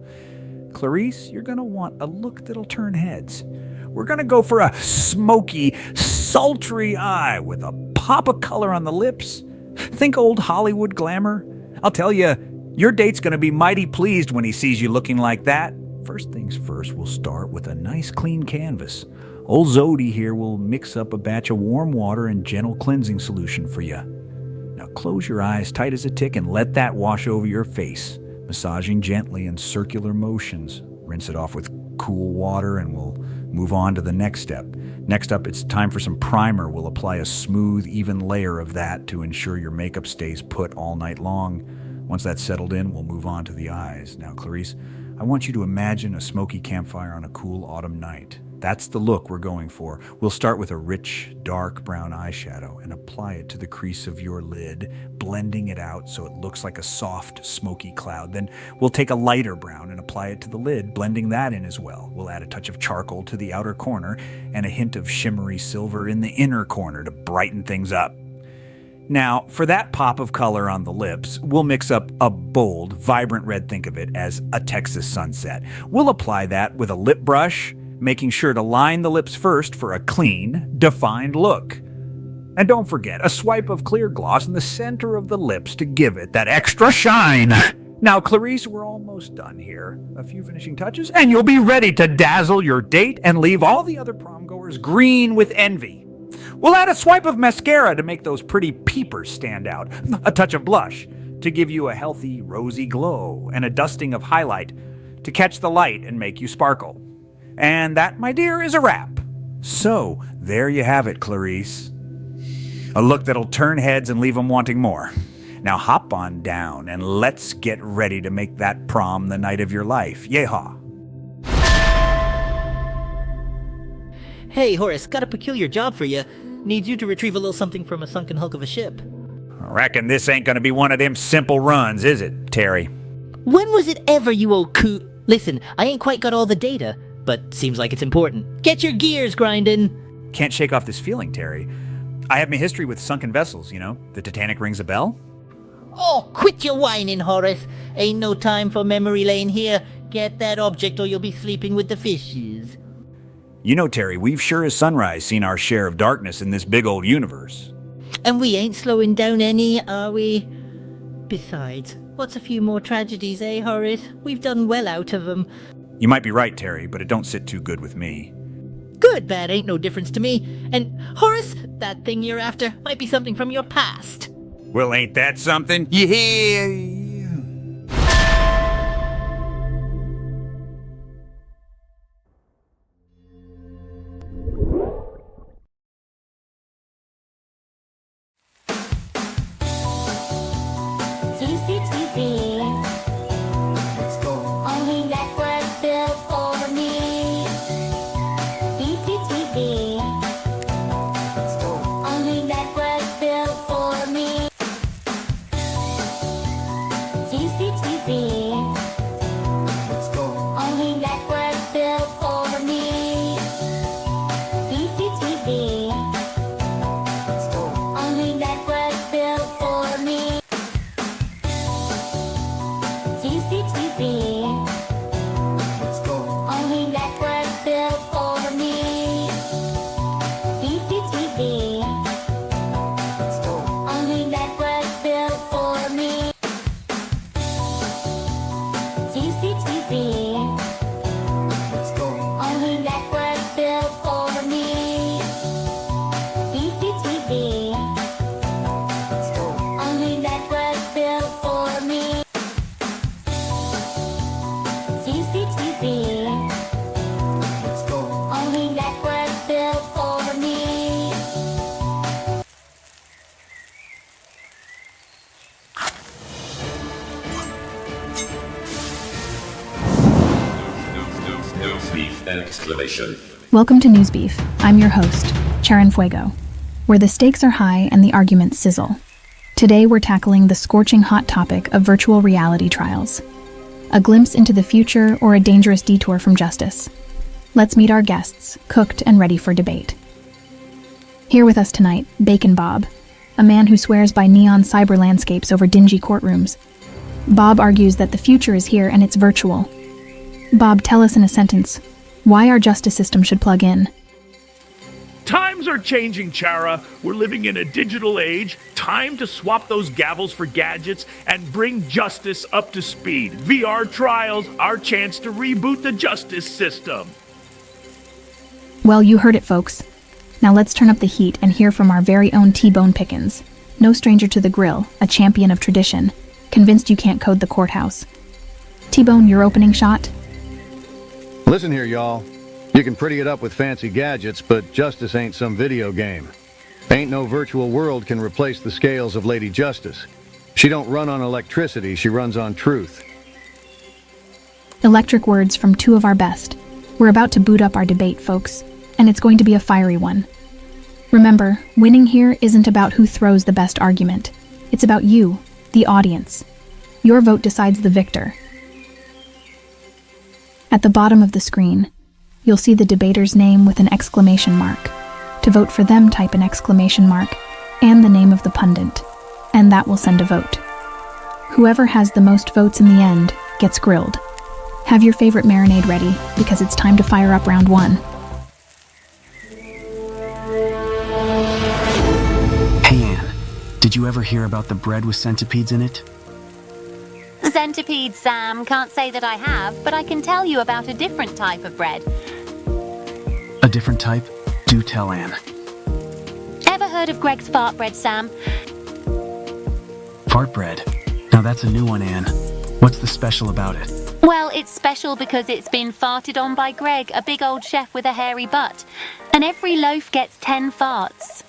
Clarice, you're going to want a look that'll turn heads. We're going to go for a smoky, sultry eye with a pop of color on the lips. Think old Hollywood glamour. I'll tell you, your date's going to be mighty pleased when he sees you looking like that. First things first, we'll start with a nice clean canvas. Old Zodi here will mix up a batch of warm water and gentle cleansing solution for you. Now close your eyes tight as a tick and let that wash over your face, massaging gently in circular motions. Rinse it off with cool water and we'll move on to the next step. Next up, it's time for some primer. We'll apply a smooth, even layer of that to ensure your makeup stays put all night long. Once that's settled in, we'll move on to the eyes. Now, Clarice, I want you to imagine a smoky campfire on a cool autumn night. That's the look we're going for. We'll start with a rich, dark brown eyeshadow and apply it to the crease of your lid, blending it out so it looks like a soft, smoky cloud. Then we'll take a lighter brown and apply it to the lid, blending that in as well. We'll add a touch of charcoal to the outer corner and a hint of shimmery silver in the inner corner to brighten things up. Now, for that pop of color on the lips, we'll mix up a bold, vibrant red, think of it as a Texas sunset. We'll apply that with a lip brush, making sure to line the lips first for a clean, defined look. And don't forget, a swipe of clear gloss in the center of the lips to give it that extra shine. Now, Clarice, we're almost done here. A few finishing touches, and you'll be ready to dazzle your date and leave all the other prom-goers green with envy. We'll add a swipe of mascara to make those pretty peepers stand out, a touch of blush to give you a healthy, rosy glow, and a dusting of highlight to catch the light and make you sparkle. And that, my dear, is a wrap. So, there you have it, Clarice. A look that'll turn heads and leave them wanting more. Now hop on down and let's get ready to make that prom the night of your life. Yeehaw. Hey, Horace, got a peculiar job for you. Needs you to retrieve a little something from a sunken hulk of a ship. I reckon this ain't gonna be one of them simple runs, is it, Terry? When was it ever, you old coot? Listen, I ain't quite got all the data, but seems like it's important. Get your gears grinding. Can't shake off this feeling, Terry. I have my history with sunken vessels, you know. The Titanic rings a bell. Oh, quit your whining, Horace. Ain't no time for memory lane here. Get that object or you'll be sleeping with the fishes. You know, Terry, we've sure as sunrise seen our share of darkness in this big old universe. And we ain't slowing down any, are we? Besides, what's a few more tragedies, eh, Horace? We've done well out of them. You might be right, Terry, but it don't sit too good with me. Good, bad ain't no difference to me. And Horace, that thing you're after might be something from your past. Well, ain't that something? Yeah. CCTV. Let's go. Only that was built for me. CCTV. Let's go. Only that was built for me. CCTV. Let's go. Only that was built for me. CCTV. Let's go. Only that was built for me. CCTV. Let's go. Only that was built for me. CCTV. Let's go. Only that was built for me. CCTV. Let's go. Only that was built for me. CCTV. Let's go. Only that was built for me. CCTV. Let's go. Only that was built for me. Beef! Exclamation. Welcome to News Beef. I'm your host, Charon Fuego, where the stakes are high and the arguments sizzle. Today we're tackling the scorching hot topic of virtual reality trials. A glimpse into the future or a dangerous detour from justice. Let's meet our guests, cooked and ready for debate. Here with us tonight, Bacon Bob, a man who swears by neon cyber landscapes over dingy courtrooms. Bob argues that the future is here and it's virtual. Bob, tell us in a sentence why our justice system should plug in. Times are changing, Chara. We're living in a digital age. Time to swap those gavels for gadgets and bring justice up to speed. VR trials, our chance to reboot the justice system. Well, you heard it, folks. Now let's turn up the heat and hear from our very own T-Bone Pickens, no stranger to the grill, a champion of tradition, convinced you can't code the courthouse. T-Bone, your opening shot? Listen here, y'all. You can pretty it up with fancy gadgets, but justice ain't some video game. Ain't no virtual world can replace the scales of Lady Justice. She don't run on electricity, she runs on truth. Electric words from two of our best. We're about to boot up our debate, folks, and it's going to be a fiery one. Remember, winning here isn't about who throws the best argument. It's about you, the audience. Your vote decides the victor. At the bottom of the screen, you'll see the debater's name with an exclamation mark. To vote for them, type an exclamation mark and the name of the pundit, and that will send a vote. Whoever has the most votes in the end gets grilled. Have your favorite marinade ready, because it's time to fire up round one. Hey Anne, did you ever hear about the bread with centipedes in it? Centipede, Sam. Can't say that I have, but I can tell you about a different type of bread. A different type? Do tell, Anne. Ever heard of Greg's fart bread, Sam? Fart bread? Now that's a new one, Anne. What's the special about it? Well, it's special because it's been farted on by Greg, a big old chef with a hairy butt. And every loaf gets 10 farts.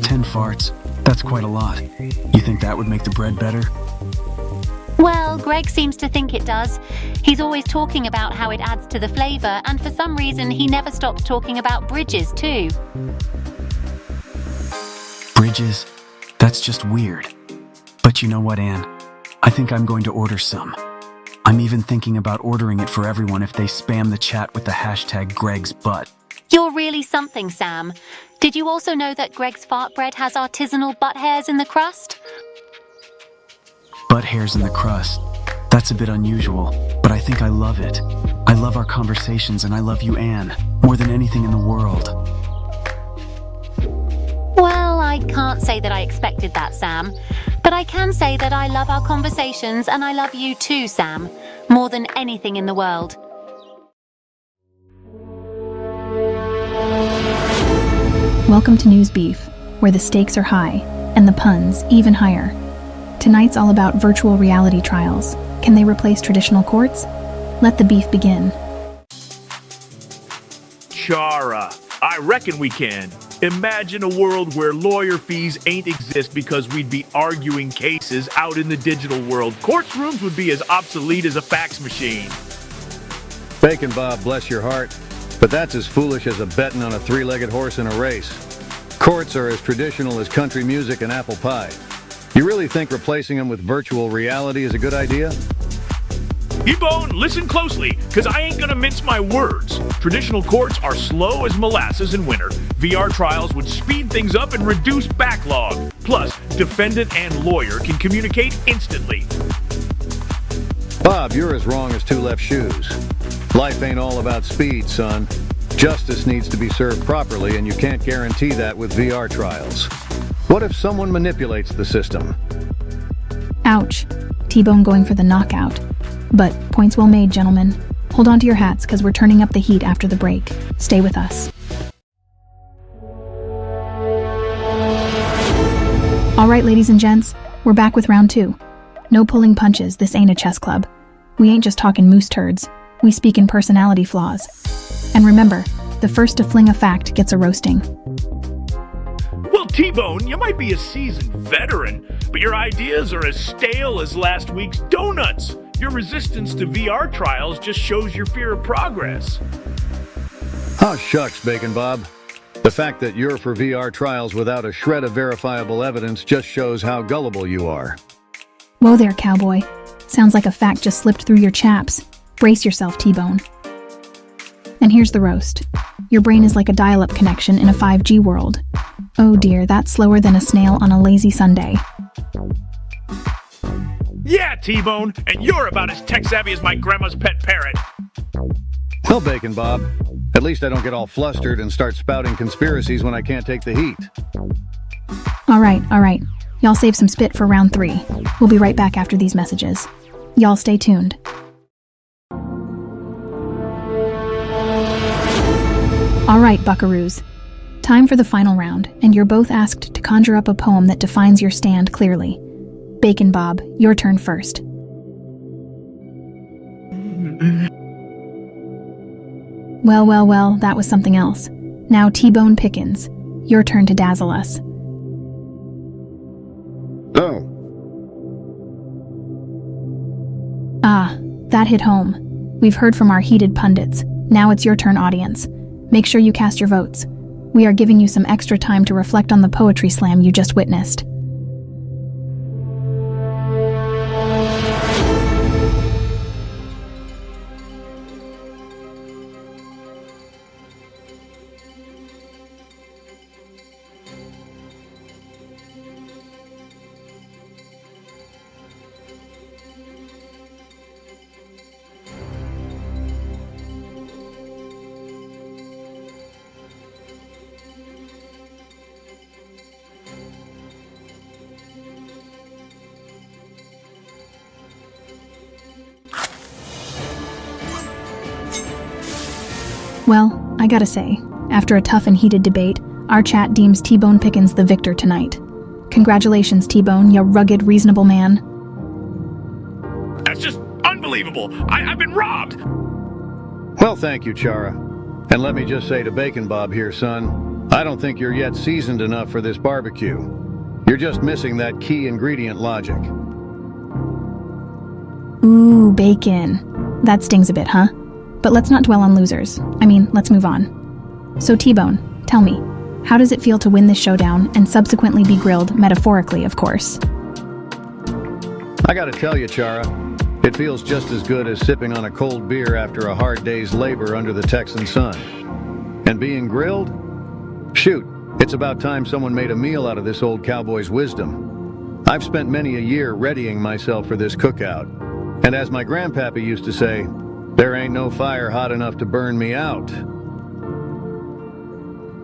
10 farts? That's quite a lot. You think that would make the bread better? Well, Greg seems to think it does. He's always talking about how it adds to the flavor, and for some reason he never stops talking about bridges, too. Bridges? That's just weird. But you know what, Anne? I think I'm going to order some. I'm even thinking about ordering it for everyone if they spam the chat with the hashtag Greg's butt. You're really something, Sam. Did you also know that Greg's fart bread has artisanal butt hairs in the crust? Butt hairs in the crust. That's a bit unusual, but I think I love it. I love our conversations and I love you, Anne, more than anything in the world. Well, I can't say that I expected that, Sam. But I can say that I love our conversations, and I love you too, Sam, more than anything in the world. Welcome to News Beef, where the stakes are high and the puns even higher. Tonight's all about virtual reality trials. Can they replace traditional courts? Let the beef begin. Chara, I reckon we can. Imagine a world where lawyer fees ain't exist because we'd be arguing cases out in the digital world. Courtrooms would be as obsolete as a fax machine. Bacon Bob, bless your heart, but that's as foolish as a betting on a three-legged horse in a race. Courts are as traditional as country music and apple pie. You really think replacing them with virtual reality is a good idea? Ebone, listen closely, because I ain't gonna mince my words. Traditional courts are slow as molasses in winter. VR trials would speed things up and reduce backlog. Plus, defendant and lawyer can communicate instantly. Bob, you're as wrong as two left shoes. Life ain't all about speed, son. Justice needs to be served properly, and you can't guarantee that with VR trials. What if someone manipulates the system? Ouch. T-Bone going for the knockout. But points well made, gentlemen. Hold on to your hats, because we're turning up the heat after the break. Stay with us. All right, ladies and gents, we're back with round 2. No pulling punches, this ain't a chess club. We ain't just talking moose turds. We speak in personality flaws. And remember, the first to fling a fact gets a roasting. Well, T-Bone, you might be a seasoned veteran, but your ideas are as stale as last week's donuts. Your resistance to VR trials just shows your fear of progress. Oh, shucks, Bacon Bob. The fact that you're for VR trials without a shred of verifiable evidence just shows how gullible you are. Whoa there, cowboy. Sounds like a fact just slipped through your chaps. Brace yourself, T-Bone. And here's the roast. Your brain is like a dial-up connection in a 5G world. Oh dear, that's slower than a snail on a lazy Sunday. Yeah, T-Bone, and you're about as tech-savvy as my grandma's pet parrot. Well, Bacon Bob, at least I don't get all flustered and start spouting conspiracies when I can't take the heat. All right. Y'all save some spit for round 3. We'll be right back after these messages. Y'all stay tuned. All right, buckaroos. Time for the final round, and you're both asked to conjure up a poem that defines your stand clearly. Bacon Bob, your turn first. Well, that was something else. Now T-Bone Pickens, your turn to dazzle us. Oh. Ah, that hit home. We've heard from our heated pundits. Now it's your turn, audience. Make sure you cast your votes. We are giving you some extra time to reflect on the poetry slam you just witnessed. Well, I gotta say, after a tough and heated debate, our chat deems T-Bone Pickens the victor tonight. Congratulations, T-Bone, you rugged, reasonable man. That's just unbelievable. I've been robbed. Well, thank you, Chara. And let me just say to Bacon Bob here, son, I don't think you're yet seasoned enough for this barbecue. You're just missing that key ingredient logic. Ooh, bacon. That stings a bit, huh? But let's not dwell on losers. Let's move on. So T-Bone, tell me, how does it feel to win this showdown and subsequently be grilled, metaphorically, of course? I gotta tell you, Chara, it feels just as good as sipping on a cold beer after a hard day's labor under the Texan sun. And being grilled? Shoot, it's about time someone made a meal out of this old cowboy's wisdom. I've spent many a year readying myself for this cookout. And as my grandpappy used to say, there ain't no fire hot enough to burn me out.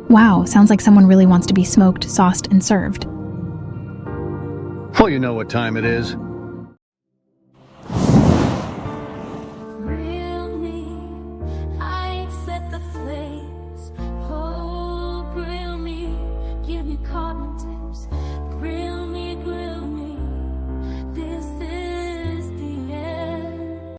Wow, sounds like someone really wants to be smoked, sauced, and served. Well, you know what time it is. Grill me, I set the flames. Oh, grill me, give me carbon tips. Grill me, this is the end.